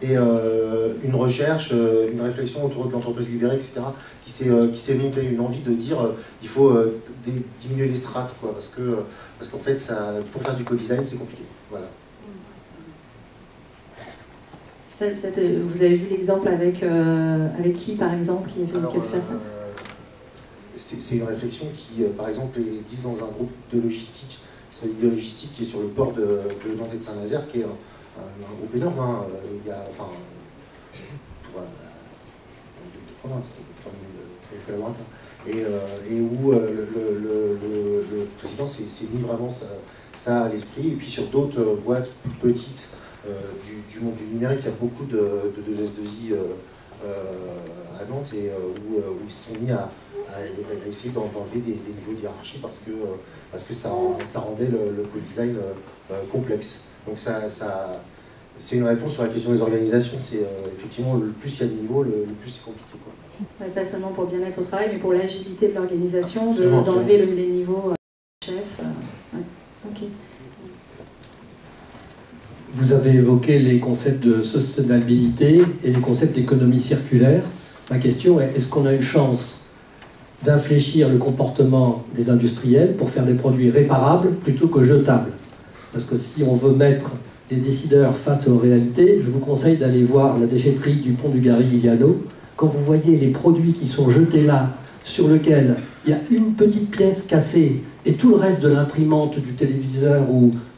Et une recherche, une réflexion autour de l'entreprise libérée, etc., qui s'est montée, une envie de dire il faut diminuer les strates, quoi, parce qu'en fait, pour faire du co-design, c'est compliqué. Voilà. Vous avez vu l'exemple avec qui, par exemple, qui a pu faire ça? C'est une réflexion qui, par exemple, est dite dans un groupe de logistique, c'est une logistique qui est sur le port de Nantes et de Saint-Nazaire, qui est un groupe énorme. Il y a, province, 3000 collaborateurs. Et où le président s'est mis vraiment ça à l'esprit. Et puis sur d'autres boîtes plus petites du monde du numérique, il y a beaucoup de S2I à Nantes et où ils se sont mis à essayer d'enlever des niveaux de hiérarchie parce que ça rendait le co-design complexe. Donc c'est une réponse sur la question des organisations. C'est effectivement, le plus il y a de niveaux, le plus c'est compliqué, quoi. Ouais, pas seulement pour le bien-être au travail, mais pour l'agilité de l'organisation, d'enlever les niveaux chef. Ouais. Okay. Vous avez évoqué les concepts de sustainabilité et les concepts d'économie circulaire. Ma question est, est-ce qu'on a une chance d'infléchir le comportement des industriels pour faire des produits réparables plutôt que jetables? Parce que si on veut mettre les décideurs face aux réalités, je vous conseille d'aller voir la déchetterie du pont du Garigliano. Quand vous voyez les produits qui sont jetés là, sur lesquels il y a une petite pièce cassée et tout le reste de l'imprimante, du téléviseur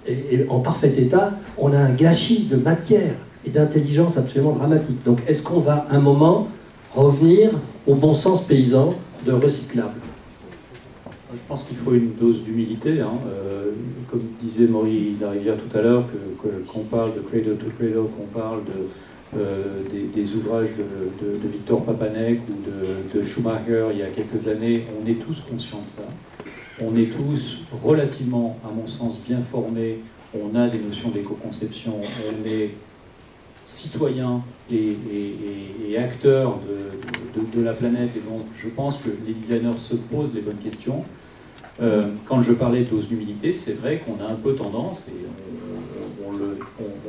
est en parfait état, on a un gâchis de matière et d'intelligence absolument dramatique. Donc est-ce qu'on va un moment revenir au bon sens paysan de recyclable? Je pense qu'il faut une dose d'humilité. Comme disait Maury Larivière tout à l'heure, qu'on parle de Cradle to Cradle, qu'on parle des ouvrages de Victor Papanek ou de Schumacher il y a quelques années, on est tous conscients de ça. On est tous relativement, à mon sens, bien formés. On a des notions d'éco-conception. On est citoyens et acteurs de la planète. Et donc, je pense que les designers se posent les bonnes questions. Quand je parlais de dose d'humilité, c'est vrai qu'on a un peu tendance, et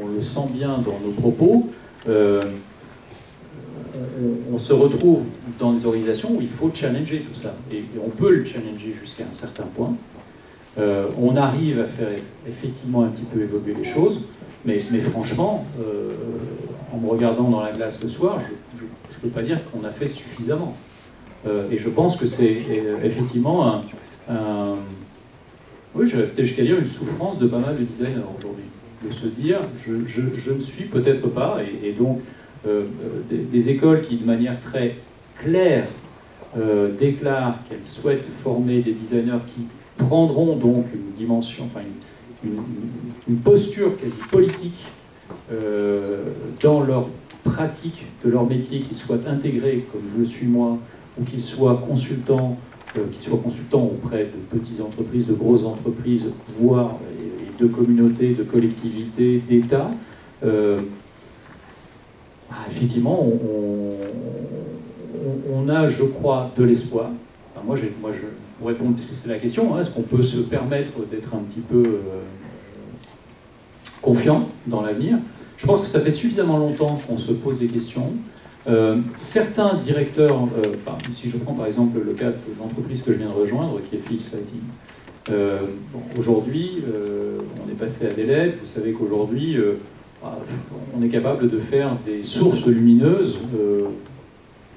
on le sent bien dans nos propos, on se retrouve dans des organisations où il faut challenger tout ça. Et on peut le challenger jusqu'à un certain point. On arrive à faire effectivement un petit peu évoluer les choses, mais franchement, en me regardant dans la glace le soir, je ne peux pas dire qu'on a fait suffisamment. Et je pense que c'est effectivement oui, j'aurais peut-être jusqu'à dire une souffrance de pas mal de designers aujourd'hui. De se dire, je ne suis peut-être pas, et donc des écoles qui, de manière très claire, déclarent qu'elles souhaitent former des designers qui prendront donc une dimension, enfin une posture quasi politique dans leur pratique de leur métier, qu'ils soient intégrés, comme je le suis moi, ou qu'ils soient consultants auprès de petites entreprises, de grosses entreprises, voire de communautés, de collectivités, d'États. Effectivement, on a, je crois, de l'espoir. Enfin, moi, pour répondre, puisque c'est la question, est-ce qu'on peut se permettre d'être un petit peu confiant dans l'avenir? Je pense que ça fait suffisamment longtemps qu'on se pose des questions. Certains directeurs, si je prends par exemple le cas de l'entreprise que je viens de rejoindre, qui est Philips Lighting, aujourd'hui, on est passé à des LED. Vous savez qu'aujourd'hui, on est capable de faire des sources lumineuses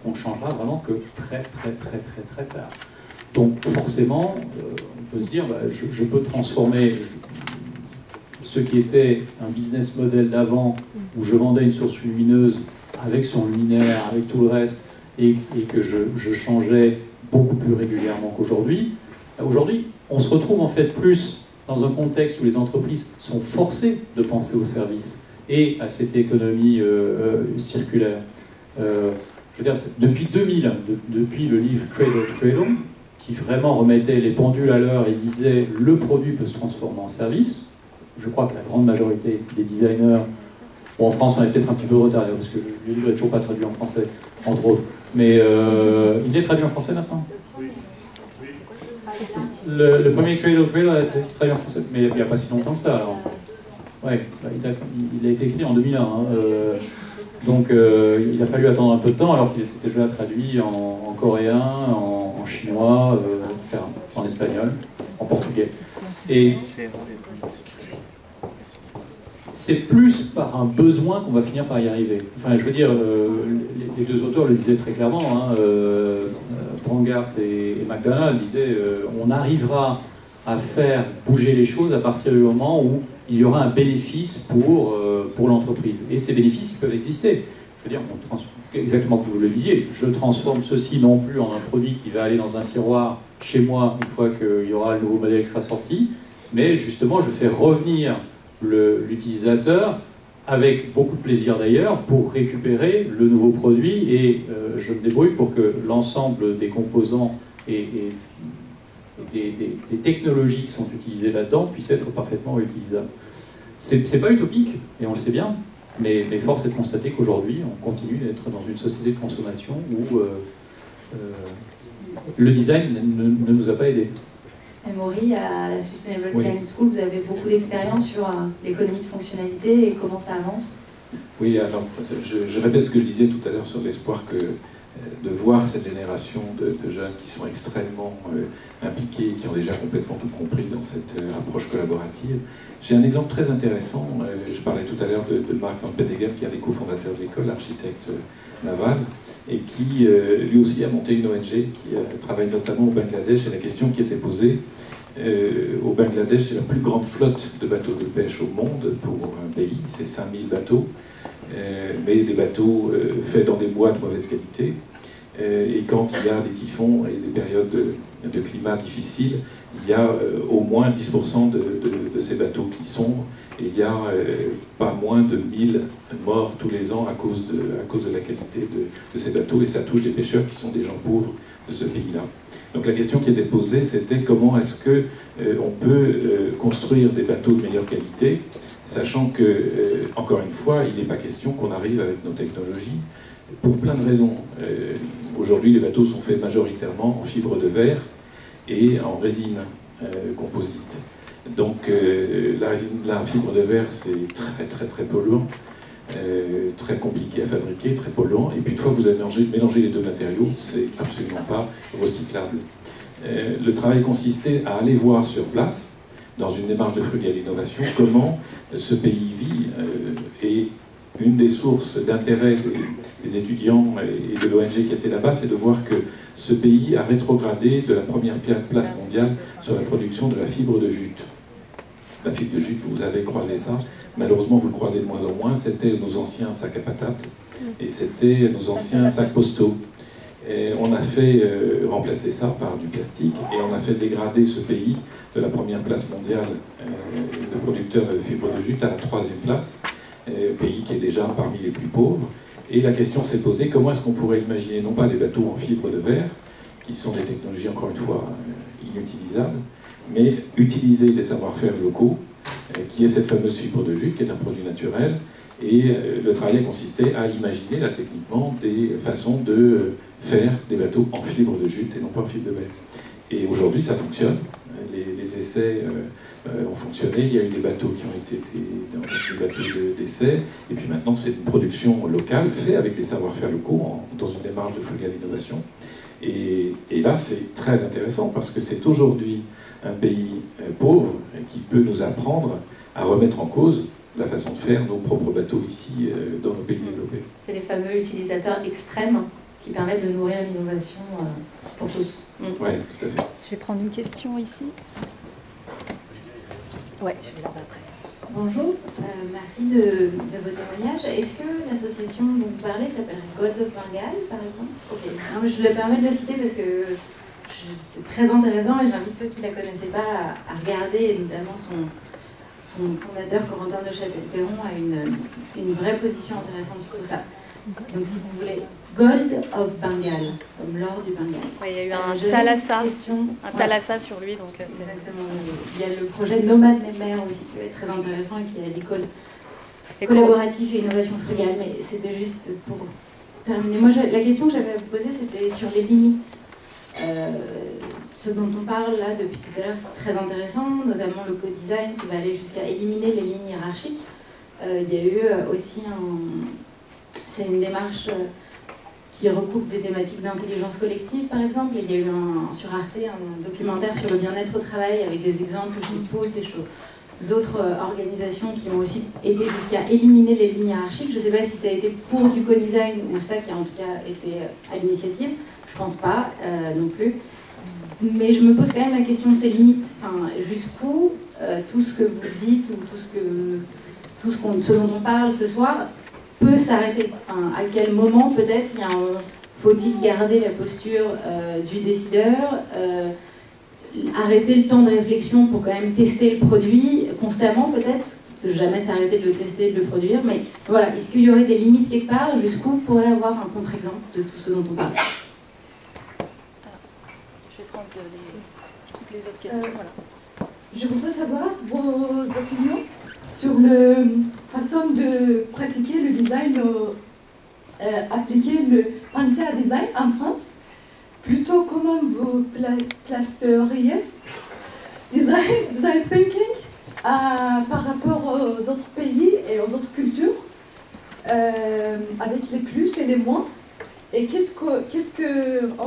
qu'on ne changera vraiment que très tard. Donc forcément, on peut se dire, je peux transformer ce qui était un business model d'avant, où je vendais une source lumineuse avec son luminaire, avec tout le reste, et que je changeais beaucoup plus régulièrement qu'aujourd'hui. Aujourd'hui, on se retrouve en fait plus dans un contexte où les entreprises sont forcées de penser au service et à cette économie circulaire. Je veux dire, depuis 2000, depuis le livre Cradle to Cradle, qui vraiment remettait les pendules à l'heure et disait le produit peut se transformer en service. Je crois que la grande majorité des designers, en France on est peut-être un petit peu de retard parce que le livre n'est toujours pas traduit en français, entre autres, mais il est traduit en français maintenant. Le premier Cradle to Cradle a été traduit en français, mais il n'y a pas si longtemps que ça. Alors. Ouais, il a été écrit en 2001, donc il a fallu attendre un peu de temps alors qu'il était déjà traduit en coréen, en chinois, etc., en espagnol, en portugais. Et c'est plus par un besoin qu'on va finir par y arriver. Enfin, je veux dire, les deux auteurs le disaient très clairement, Brangart et McDonald disaient on arrivera à faire bouger les choses à partir du moment où il y aura un bénéfice pour l'entreprise. Et ces bénéfices, ils peuvent exister. je veux dire, exactement comme vous le disiez, je transforme ceci non plus en un produit qui va aller dans un tiroir chez moi une fois qu'il y aura le nouveau modèle qui sera sorti, mais justement je fais revenir l'utilisateur avec beaucoup de plaisir d'ailleurs pour récupérer le nouveau produit et je me débrouille pour que l'ensemble des composants et des technologies qui sont utilisées là-dedans puissent être parfaitement utilisables. C'est pas utopique, et on le sait bien, mais force est de constater qu'aujourd'hui, on continue d'être dans une société de consommation où le design ne nous a pas aidés. Maury, à la Sustainable Design School, vous avez beaucoup d'expérience sur l'économie de fonctionnalité et comment ça avance. Oui, alors, je répète ce que je disais tout à l'heure sur l'espoir que de voir cette génération de jeunes qui sont extrêmement impliqués, qui ont déjà complètement tout compris dans cette approche collaborative. J'ai un exemple très intéressant, je parlais tout à l'heure de Mark van Petegem, qui est un des cofondateurs de l'école, architecte naval, et qui lui aussi a monté une ONG qui travaille notamment au Bangladesh, et la question qui était posée, au Bangladesh, c'est la plus grande flotte de bateaux de pêche au monde pour un pays, c'est 5000 bateaux, mais des bateaux faits dans des bois de mauvaise qualité. Et quand il y a des typhons et des périodes de climat difficiles, il y a au moins 10% de ces bateaux qui sombrent, et il y a pas moins de 1000 morts tous les ans à cause de la qualité de ces bateaux, et ça touche des pêcheurs qui sont des gens pauvres de ce pays-là. Donc la question qui était posée, c'était comment est-ce qu'on peut construire des bateaux de meilleure qualité, sachant que, encore une fois, il n'est pas question qu'on arrive avec nos technologies, pour plein de raisons. Aujourd'hui, les bateaux sont faits majoritairement en fibre de verre et en résine composite. Donc la fibre de verre, c'est très polluant, très compliqué à fabriquer, très polluant, et puis une fois que vous avez mélangé les deux matériaux, c'est absolument pas recyclable. Le travail consistait à aller voir sur place, dans une démarche de frugale innovation, comment ce pays vit, et une des sources d'intérêt des étudiants et de l'ONG qui était là-bas, c'est de voir que ce pays a rétrogradé de la première place mondiale sur la production de la fibre de jute. La fibre de jute, vous avez croisé ça, malheureusement vous le croisez de moins en moins, c'était nos anciens sacs à patates et c'était nos anciens sacs postaux. Et on a fait remplacer ça par du plastique et on a fait dégrader ce pays de la première place mondiale de producteurs de fibre de jute à la 3e place, pays qui est déjà parmi les plus pauvres. Et la question s'est posée, comment est-ce qu'on pourrait imaginer non pas les bateaux en fibre de verre, qui sont des technologies encore une fois inutilisables, mais utiliser des savoir-faire locaux, qui est cette fameuse fibre de jute, qui est un produit naturel. Et le travail a consisté à imaginer là techniquement des façons de faire des bateaux en fibre de jute et non pas en fibre de verre. Et aujourd'hui ça fonctionne, les essais ont fonctionné, il y a eu des bateaux qui ont été des bateaux d'essai, et puis maintenant c'est une production locale faite avec des savoir-faire locaux dans une démarche de frugale innovation. Et là c'est très intéressant parce que c'est aujourd'hui un pays pauvre qui peut nous apprendre à remettre en cause la façon de faire nos propres bateaux ici dans nos pays développés. C'est les fameux utilisateurs extrêmes qui permettent de nourrir l'innovation pour tous. Oui, tout à fait. Je vais prendre une question ici. Ouais, je vais là-bas après. Bonjour, merci de vos témoignages. Est-ce que l'association dont vous parlez s'appelle Gold of Bengale, par exemple? Ok, non, mais je me permets de le citer parce que c'est très intéressant et j'invite ceux qui ne la connaissaient pas à regarder, et notamment son fondateur, Corentin de Châtel-Perron, a une vraie position intéressante sur tout ça. Donc si vous voulez, Gold of Bengale, comme l'or du Bengale. Oui, il y a eu un thalassa sur lui. Donc exactement. Il y a le projet Nomade Mer aussi qui va être très intéressant et qui est à l'école collaborative et innovation frugale. Mais c'était juste pour terminer. Moi, la question que j'avais à vous poser, c'était sur les limites. Ce dont on parle là depuis tout à l'heure, c'est très intéressant, notamment le co-design qui va aller jusqu'à éliminer les lignes hiérarchiques. Il y a eu aussi c'est une démarche qui recoupe des thématiques d'intelligence collective, par exemple. Il y a eu sur Arte un documentaire sur le bien-être au travail avec des exemples chez toutes les autres organisations qui ont aussi été jusqu'à éliminer les lignes hiérarchiques. Je ne sais pas si ça a été pour du co-design ou ça qui a en tout cas été à l'initiative. Je ne pense pas non plus. Mais je me pose quand même la question de ces limites. Enfin, jusqu'où tout ce que vous dites ou ce dont on parle ce soir peut s'arrêter? Enfin, à quel moment peut-être faut-il garder la posture du décideur, arrêter le temps de réflexion pour quand même tester le produit constamment peut-être, jamais s'arrêter de le tester, de le produire, mais voilà, est-ce qu'il y aurait des limites quelque part jusqu'où on pourrait avoir un contre-exemple de tout ce dont on parle? Je vais prendre toutes les autres questions. Voilà. Je voudrais savoir vos opinions sur la façon de pratiquer le design, appliquer le ancien design en France. Plutôt comment vous placeriez design thinking par rapport aux autres pays et aux autres cultures, avec les plus et les moins, et qu'est-ce qu'on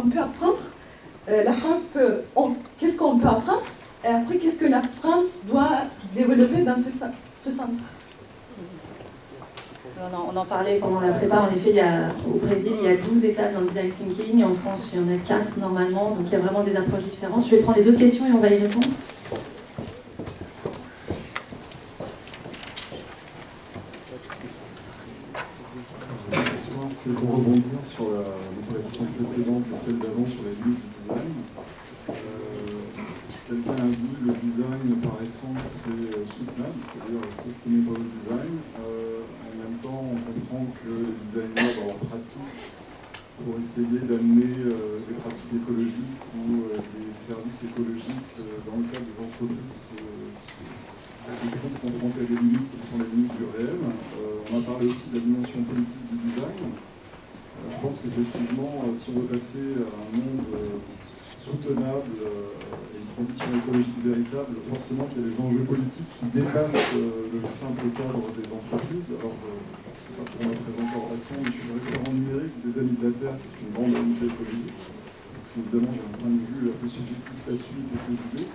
peut apprendre, qu'est-ce qu'on peut apprendre, et après qu'est-ce que la France doit développer dans ce sens. On en parlait pendant la prépa. En effet, au Brésil, il y a 12 étapes dans le design thinking. Et en France, il y en a 4 normalement. Donc il y a vraiment des approches différentes. Je vais prendre les autres questions et on va y répondre. C'est pour rebondir sur la question précédente et celle d'avant sur les limites du design. Quelqu'un a dit que le design par essence c'est soutenable, c'est-à-dire sustainable design. En même temps, on comprend que les designers dans leur pratique, pour essayer d'amener des pratiques écologiques ou des services écologiques dans le cadre des entreprises, se trouvent confrontés à des limites qui sont les limites du réel. On a parlé aussi de la dimension politique du design. Je pense qu'effectivement, si on veut passer à un monde soutenable et une transition écologique véritable, forcément qu'il y a des enjeux politiques qui dépassent le simple cadre des entreprises. Alors, je ne sais pas pour ma présentation, mais je suis le référent numérique des Amis de la Terre, qui est une grande ONG écologique. Donc, évidemment, j'ai un point de vue un peu subjectif là-dessus, quelques idées.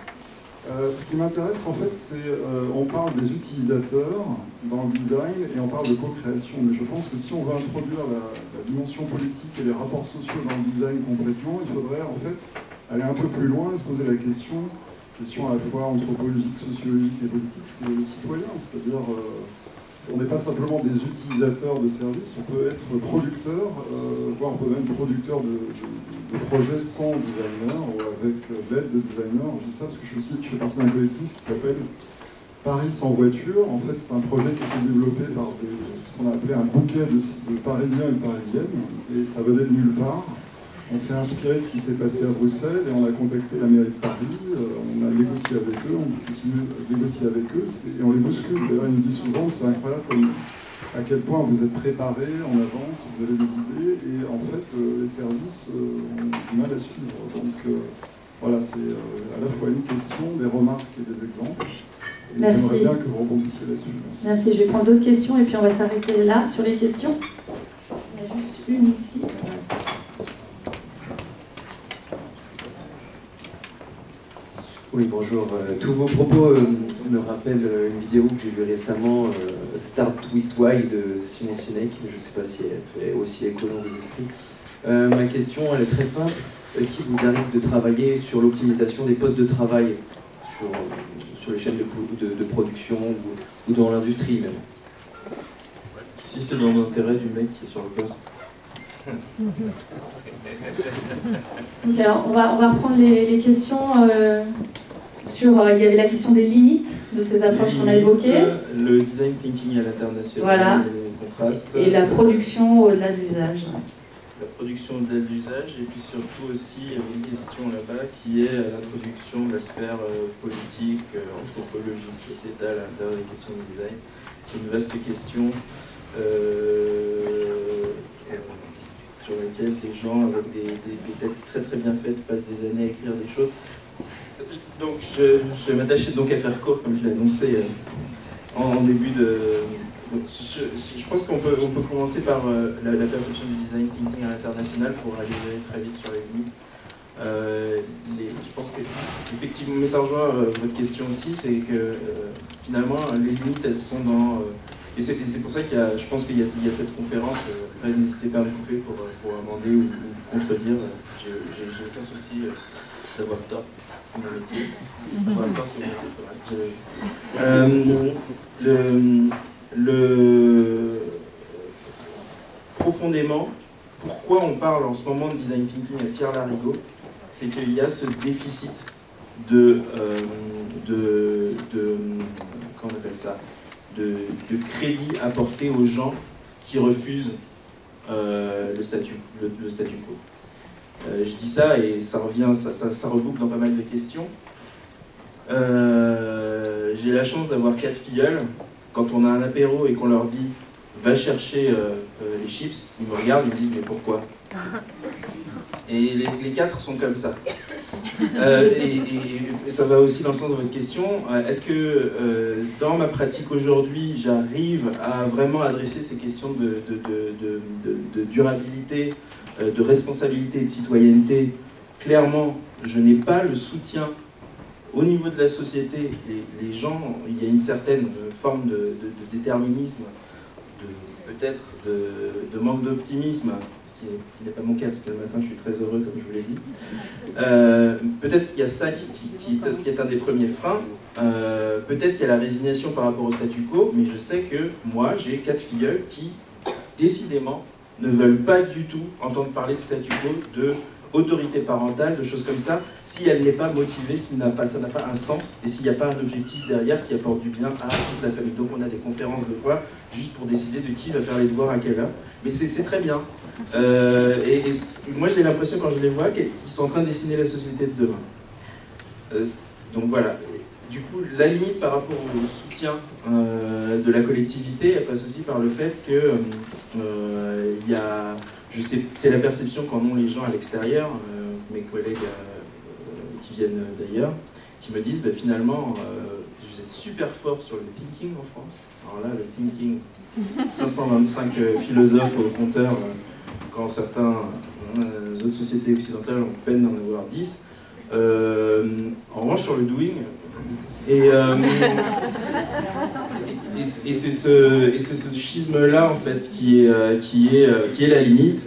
Ce qui m'intéresse, en fait, c'est on parle des utilisateurs dans le design et on parle de co-création. Mais je pense que si on veut introduire la dimension politique et les rapports sociaux dans le design complètement, il faudrait en fait aller un peu plus loin et se poser la question à la fois anthropologique, sociologique et politique, c'est aux citoyens. C'est-à-dire, on n'est pas simplement des utilisateurs de services, on peut être producteur, voire on peut même producteur de projets sans designer ou avec l'aide de designers. Je dis ça parce que je fais partie d'un collectif qui s'appelle Paris sans voiture. En fait, c'est un projet qui a été développé par ce qu'on a appelé un bouquet de Parisiens et de Parisiennes, et ça venait de nulle part. On s'est inspiré de ce qui s'est passé à Bruxelles et on a contacté la mairie de Paris, on a négocié avec eux, on continue à négocier avec eux, et on les bouscule. D'ailleurs, ils nous disent souvent, c'est incroyable à quel point vous êtes préparés en avance, vous avez des idées, et en fait, les services ont du mal à suivre. Donc voilà, c'est à la fois une question, des remarques et des exemples. Et merci. J'aimerais bien que vous rebondissiez là-dessus. Merci. Merci. Je vais prendre d'autres questions et puis on va s'arrêter là sur les questions. Il y a juste une ici. Oui, bonjour. Tous vos propos me rappellent une vidéo que j'ai vue récemment, Start with Why de Simon Sinek. Je ne sais pas si elle fait aussi écho dans vos esprits. Ma question, elle est très simple. Est-ce qu'il vous arrive de travailler sur l'optimisation des postes de travail sur les chaînes de production ou dans l'industrie même? Si c'est dans l'intérêt du mec qui est sur le poste. Donc alors, on va reprendre les questions sur... il y avait la question des limites de ces approches qu'on a évoquées. Le design thinking à l'international, voilà. Les contrastes. Et la production au-delà de l'usage. La production au-delà de l'usage, et puis surtout aussi, il y avait une question là-bas qui est l'introduction de la sphère politique, anthropologique, sociétale à l'intérieur des questions de design. C'est une vaste question. Sur laquelle des gens avec des têtes très très bien faites passent des années à écrire des choses. Donc je m'attachais donc à faire court, comme je l'ai annoncé en début de... Donc, je pense qu'on peut commencer par la perception du design thinking à l'international pour aller très vite sur les limites. Je pense que, effectivement, mais ça rejoint votre question aussi, c'est que finalement les limites elles sont dans... Et c'est pour ça je pense qu'il y a cette conférence. N'hésitez pas à me couper pour amender ou contredire. J'ai aucun souci d'avoir tort. C'est mon métier. Avoir tort, c'est mon métier, c'est pas mal. profondément pourquoi on parle en ce moment de design thinking à tire-larigot, c'est qu'il y a ce déficit comment on appelle ça, de crédit apporté aux gens qui refusent le statu quo. Je dis ça et ça revient, ça reboucle dans pas mal de questions. J'ai la chance d'avoir 4 filleuls. Quand on a un apéro et qu'on leur dit va chercher les chips, ils me regardent, ils me disent mais pourquoi? Et les 4 sont comme ça. Et ça va aussi dans le sens de votre question. Est-ce que dans ma pratique aujourd'hui, j'arrive à vraiment adresser ces questions de durabilité, de responsabilité et de citoyenneté? Clairement, je n'ai pas le soutien au niveau de la société. Les gens, il y a une certaine forme de déterminisme, peut-être de manque d'optimisme, qui n'est pas mon cas, parce que le matin je suis très heureux, comme je vous l'ai dit. Peut-être qu'il y a ça qui est un des premiers freins. Peut-être qu'il y a la résignation par rapport au statu quo, mais je sais que moi, j'ai 4 filleuls qui, décidément, ne veulent pas du tout entendre parler de statu quo, de autorité parentale, de choses comme ça, si elle n'est pas motivée, si ça n'a pas un sens, et s'il n'y a pas un objectif derrière qui apporte du bien à toute la famille. Donc on a des conférences de fois, juste pour décider de qui va faire les devoirs à quelle heure. Mais c'est très bien. Moi j'ai l'impression quand je les vois qu'ils sont en train de dessiner la société de demain. Donc voilà. Du coup, la limite par rapport au soutien de la collectivité, elle passe aussi par le fait que il y a... Je sais, c'est la perception qu'en ont les gens à l'extérieur, mes collègues qui viennent d'ailleurs, qui me disent finalement, vous êtes super fort sur le thinking en France. Alors là, le thinking, 525 philosophes au compteur, quand certaines autres sociétés occidentales ont peine d'en avoir 10. En revanche, sur le doing, et c'est ce schisme-là en fait qui est la limite.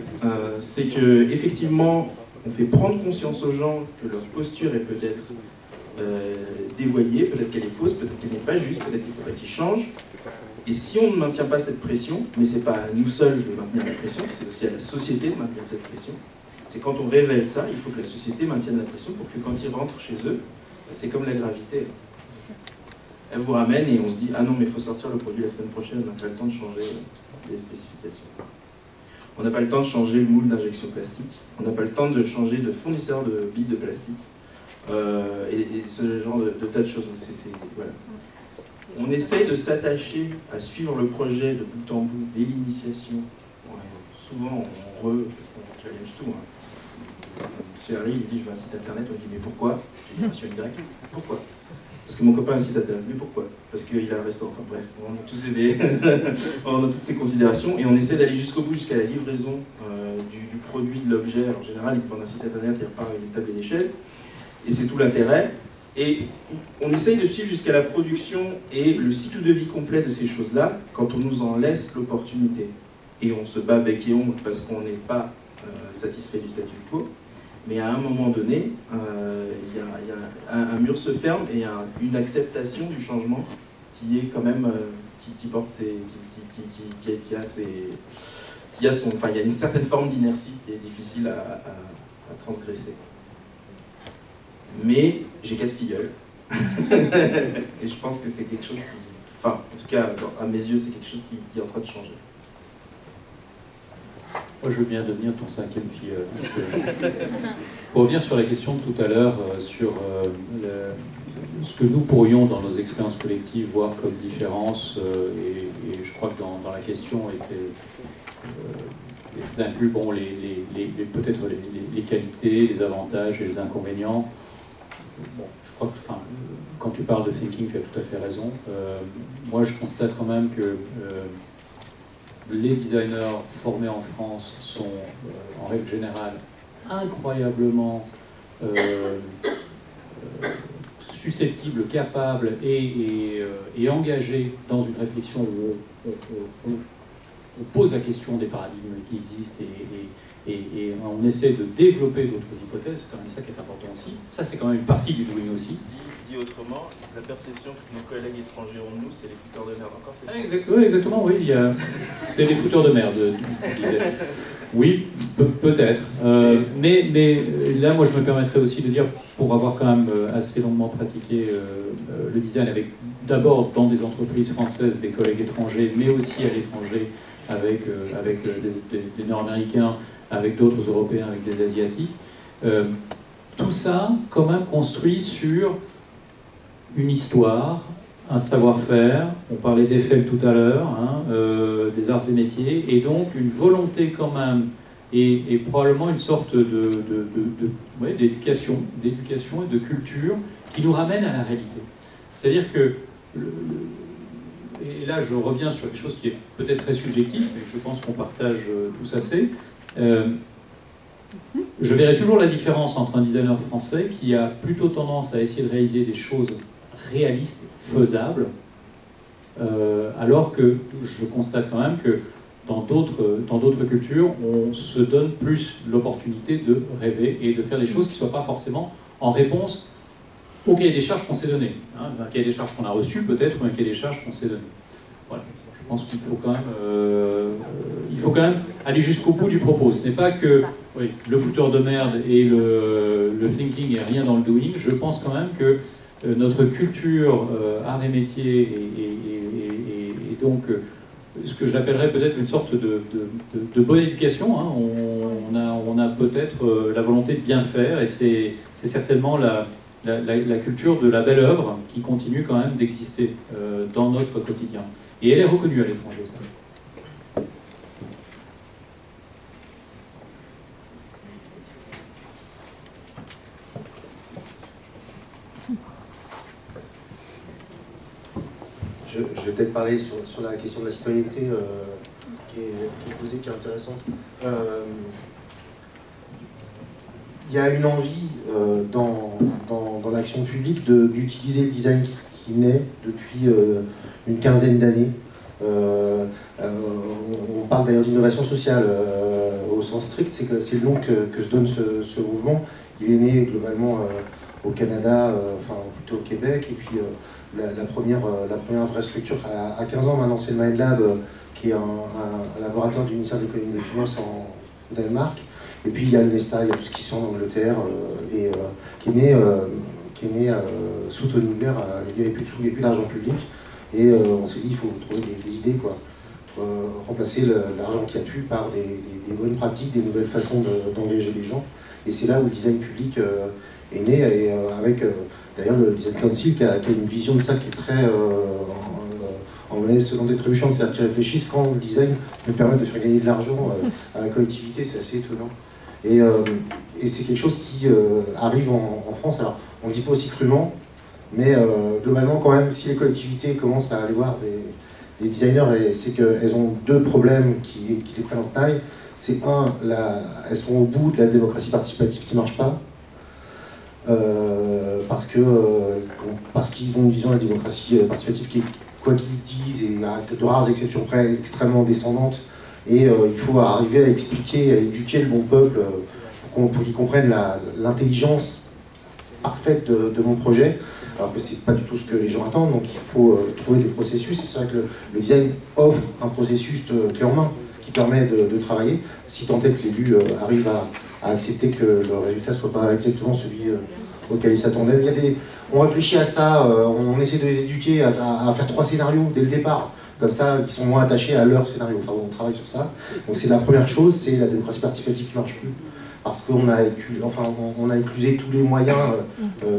C'est que effectivement, on fait prendre conscience aux gens que leur posture est peut-être dévoyée, peut-être qu'elle est fausse, peut-être qu'elle n'est pas juste, peut-être qu'il faudrait qu'ils changent. Et si on ne maintient pas cette pression, mais c'est pas à nous seuls de maintenir la pression, c'est aussi à la société de maintenir cette pression. C'est quand on révèle ça, il faut que la société maintienne la pression pour que quand ils rentrent chez eux, c'est comme la gravité. Elle vous ramène et on se dit « Ah non, mais il faut sortir le produit la semaine prochaine, on n'a pas le temps de changer les spécifications. » On n'a pas le temps de changer le moule d'injection plastique, on n'a pas le temps de changer de fournisseur de billes de plastique, et ce genre de tas de choses. Voilà. On essaie de s'attacher à suivre le projet de bout en bout, dès l'initiation. Souvent, parce qu'on challenge tout. Monsieur Harry, il dit « Je veux un site internet », on dit « Mais pourquoi ?» Génération Y, pourquoi? Parce que mon copain a un site internet, mais pourquoi? Parce qu'il a un restaurant, enfin bref, on a toutes ces considérations et on essaie d'aller jusqu'au bout, jusqu'à la livraison du produit, de l'objet. En général, il prend un site internet, il repart avec des tables et des chaises, et c'est tout l'intérêt. Et on essaye de suivre jusqu'à la production et le cycle de vie complet de ces choses-là quand on nous en laisse l'opportunité. Et on se bat bec et ongle parce qu'on n'est pas satisfait du statu quo. Mais à un moment donné, un mur se ferme et une acceptation du changement qui est quand même, il y a une certaine forme d'inertie qui est difficile à transgresser. Mais j'ai 4 filleuls et je pense que c'est quelque chose qui, enfin, en tout cas à mes yeux, c'est quelque chose qui est en train de changer. Moi, je veux bien devenir ton 5e filleul. Pour revenir sur la question de tout à l'heure, sur ce que nous pourrions, dans nos expériences collectives, voir comme différence, et je crois que dans la question était inclus peut-être les qualités, les avantages et les inconvénients. Bon, je crois que quand tu parles de thinking, tu as tout à fait raison. Moi, je constate quand même que les designers formés en France sont, en règle générale, incroyablement susceptibles, capables et engagés dans une réflexion où on pose la question des paradigmes qui existent et on essaie de développer d'autres hypothèses, c'est quand même ça qui est important aussi. Ça, c'est quand même une partie du doing aussi. Dit autrement, la perception que nos collègues étrangers ont de nous, c'est les fouteurs de merde. Encore, Exactement, oui. C'est les fouteurs de merde, tu disais. Oui, peut-être. Mais là, moi, je me permettrais aussi de dire, pour avoir quand même assez longuement pratiqué le design, avec d'abord dans des entreprises françaises, des collègues étrangers, mais aussi à l'étranger, avec des Nord-Américains, avec d'autres Européens, avec des Asiatiques. Tout ça, quand même, construit sur une histoire, un savoir-faire, on parlait d'Eiffel tout à l'heure, hein, des arts et métiers, et donc une volonté quand même, et probablement une sorte d'éducation et de culture qui nous ramène à la réalité. C'est-à-dire que, et là je reviens sur quelque chose qui est peut-être très subjectif, mais je pense qu'on partage tous assez, je verrai toujours la différence entre un designer français qui a plutôt tendance à essayer de réaliser des choses réalistes, faisables, alors que je constate quand même que dans d'autres cultures, on se donne plus l'opportunité de rêver et de faire des choses qui ne soient pas forcément en réponse au cahier des charges qu'on s'est donné. Hein, un cahier des charges qu'on a reçu peut-être, ou un cahier des charges qu'on s'est donné. Voilà. Je pense qu'il faut quand même aller jusqu'au bout du propos. Ce n'est pas que le fouteur de merde et le thinking et rien dans le doing. Je pense quand même que notre culture art et métier et donc ce que j'appellerais peut-être une sorte de bonne éducation. Hein. On a peut-être la volonté de bien faire et c'est certainement la culture de la belle œuvre qui continue quand même d'exister dans notre quotidien. Et elle est reconnue à l'étranger, ça. Je vais peut-être parler sur la question de la citoyenneté qui est posée, qui est intéressante. Il y a une envie dans l'action publique d'utiliser le design qui naît depuis une quinzaine d'années. On parle d'ailleurs d'innovation sociale au sens strict, c'est le nom que se donne ce mouvement. Il est né globalement au Canada, enfin plutôt au Québec, et puis la première vraie structure à 15 ans maintenant, c'est le Mind Lab, qui est un laboratoire du ministère de l'économie et des finances au Danemark. Et puis il y a le Nesta, il y a tout ce qui se fait en Angleterre, et qui est né sous Tony Blair. Il n'y avait plus de sous, il n'y avait plus d'argent public, et on s'est dit il faut trouver des idées, quoi. Remplacer l'argent qu'il y a plus par des bonnes pratiques, des nouvelles façons d'engager les gens. Et c'est là où le design public est né, et avec d'ailleurs le Design Council qui a une vision de ça qui est très en monnaie selon des trébuchantes, c'est-à-dire qu'ils réfléchissent quand le design peut permettre de faire gagner de l'argent à la collectivité, c'est assez étonnant. Et c'est quelque chose qui arrive en France, alors on ne dit pas aussi crûment, mais globalement quand même, si les collectivités commencent à aller voir des designers, c'est qu'elles ont deux problèmes qui les prennent en taille. C'est elles sont au bout de la démocratie participative qui ne marche pas, parce qu'ils ont une vision de la démocratie participative qui est, quoi qu'ils disent, et à de rares exceptions près, extrêmement descendante. Et il faut arriver à expliquer, à éduquer le bon peuple pour qu'ils comprennent l'intelligence parfaite de mon projet, alors que c'est pas du tout ce que les gens attendent. Donc il faut trouver des processus. Et c'est vrai que le design offre un processus clé en main qui permet de travailler, si tant est que l'élu arrive à accepter que le résultat ne soit pas exactement celui auquel il s'attendait. On réfléchit à ça, on essaie de les éduquer à faire 3 scénarios dès le départ, comme ça, ils sont moins attachés à leur scénario. Enfin bon, on travaille sur ça. Donc c'est la première chose, c'est la démocratie participative qui ne marche plus, parce qu'on a éclusé tous les moyens,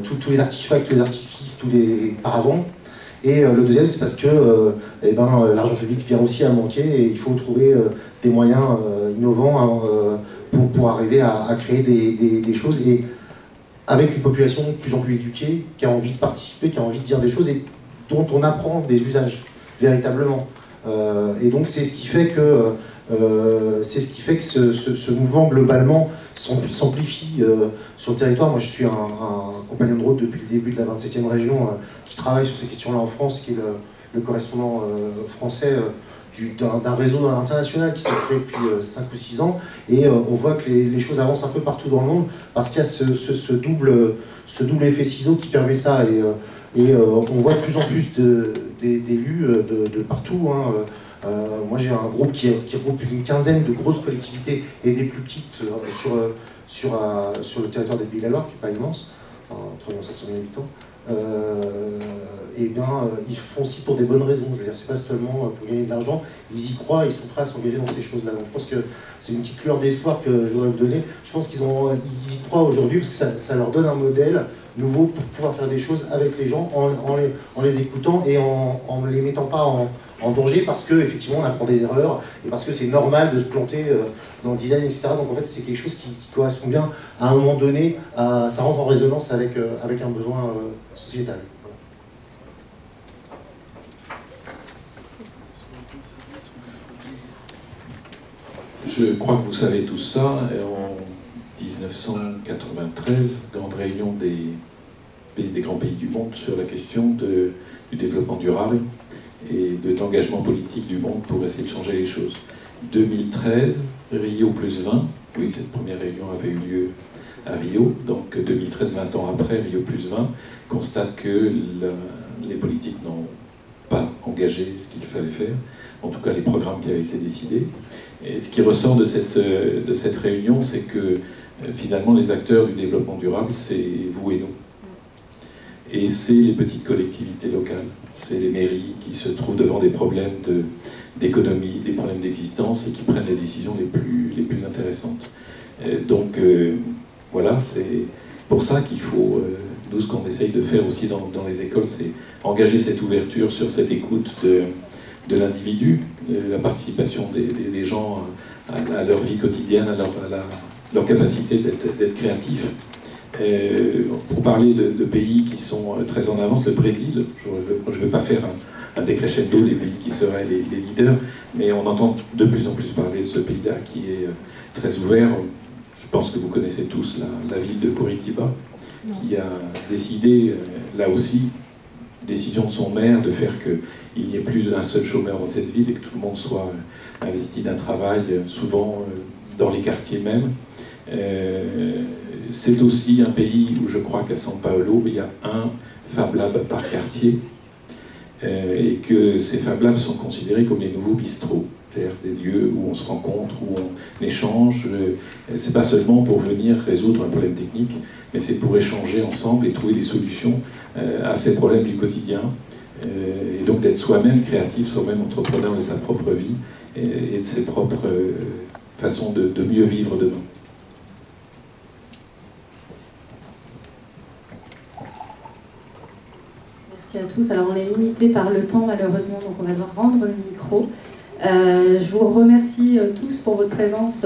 tous les artefacts, tous les artifices, tous les paravents. Et le deuxième, c'est parce que l'argent public vient aussi à manquer, et il faut trouver des moyens innovants pour arriver à créer des choses, et avec une population de plus en plus éduquée, qui a envie de participer, qui a envie de dire des choses, et dont on apprend des usages, véritablement. Et donc c'est ce qui fait que ce mouvement globalement s'amplifie sur le territoire. Moi je suis un compagnon de route depuis le début de la 27e région qui travaille sur ces questions-là en France, qui est le correspondant français d'un réseau international qui s'est créé depuis 5 ou 6 ans, et on voit que les choses avancent un peu partout dans le monde, parce qu'il y a ce double effet ciseau qui permet ça, et on voit de plus en plus d'élus de partout, hein. Moi j'ai un groupe qui regroupe une quinzaine de grosses collectivités et des plus petites sur le territoire des Pays de la Loire, qui n'est pas immense, enfin 3 500 000 habitants. Et bien ils font aussi pour des bonnes raisons, je veux dire, c'est pas seulement pour gagner de l'argent, ils y croient, ils sont prêts à s'engager dans ces choses-là. Donc je pense que c'est une petite lueur d'espoir que je voudrais vous donner. Je pense qu'ils y croient aujourd'hui parce que ça leur donne un modèle nouveau pour pouvoir faire des choses avec les gens en les écoutant et en ne les mettant pas en danger, parce qu'effectivement on apprend des erreurs et parce que c'est normal de se planter dans le design, etc. Donc en fait c'est quelque chose qui correspond bien à un moment donné, ça rentre en résonance avec un besoin sociétal. Je crois que vous savez tout ça. En 1993, grande réunion des grands pays du monde sur la question du développement durable et de l'engagement politique du monde pour essayer de changer les choses. 2013, Rio plus 20, oui, cette première réunion avait eu lieu à Rio, donc 2013, 20 ans après, Rio plus 20, constate que les politiques n'ont pas engagé ce qu'il fallait faire, en tout cas les programmes qui avaient été décidés. Et ce qui ressort de cette réunion, c'est que finalement les acteurs du développement durable, c'est vous et nous. Et c'est les petites collectivités locales, c'est les mairies qui se trouvent devant des problèmes d'économie, des problèmes d'existence et qui prennent les décisions les plus intéressantes. Donc voilà, c'est pour ça qu'il faut, nous ce qu'on essaye de faire aussi dans les écoles, c'est engager cette ouverture sur cette écoute de l'individu, la participation des gens à leur vie quotidienne, à leur capacité d'être créatifs. Pour parler de pays qui sont très en avance, le Brésil, je ne veux pas faire un décrescendo des pays qui seraient les leaders, mais on entend de plus en plus parler de ce pays-là qui est très ouvert. Je pense que vous connaissez tous la ville de Curitiba, qui a décidé, là aussi, décision de son maire, de faire qu'il n'y ait plus un seul chômeur dans cette ville et que tout le monde soit investi d'un travail, souvent dans les quartiers même. C'est aussi un pays où je crois qu'à São Paulo, il y a un Fab Lab par quartier et que ces Fab Labs sont considérés comme les nouveaux bistrots, c'est-à-dire des lieux où on se rencontre, où on échange. C'est pas seulement pour venir résoudre un problème technique, mais c'est pour échanger ensemble et trouver des solutions à ces problèmes du quotidien. Et donc d'être soi-même créatif, soi-même entrepreneur de sa propre vie et de ses propres façons de mieux vivre demain. Merci à tous. Alors on est limité par le temps malheureusement, donc on va devoir rendre le micro. Je vous remercie tous pour votre présence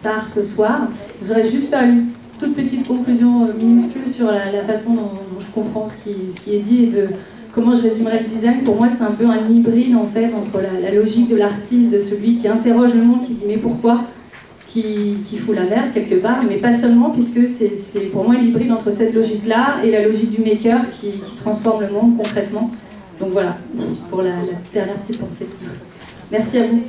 tard ce soir. Je voudrais juste faire une toute petite conclusion minuscule sur la façon dont je comprends ce qui est dit et de comment je résumerais le design. Pour moi, c'est un peu un hybride en fait entre la logique de l'artiste, de celui qui interroge le monde, qui dit mais pourquoi, qui fout la merde quelque part, mais pas seulement, puisque c'est pour moi l'hybride entre cette logique-là et la logique du maker qui transforme le monde concrètement. Donc voilà, pour la dernière petite pensée. Merci à vous.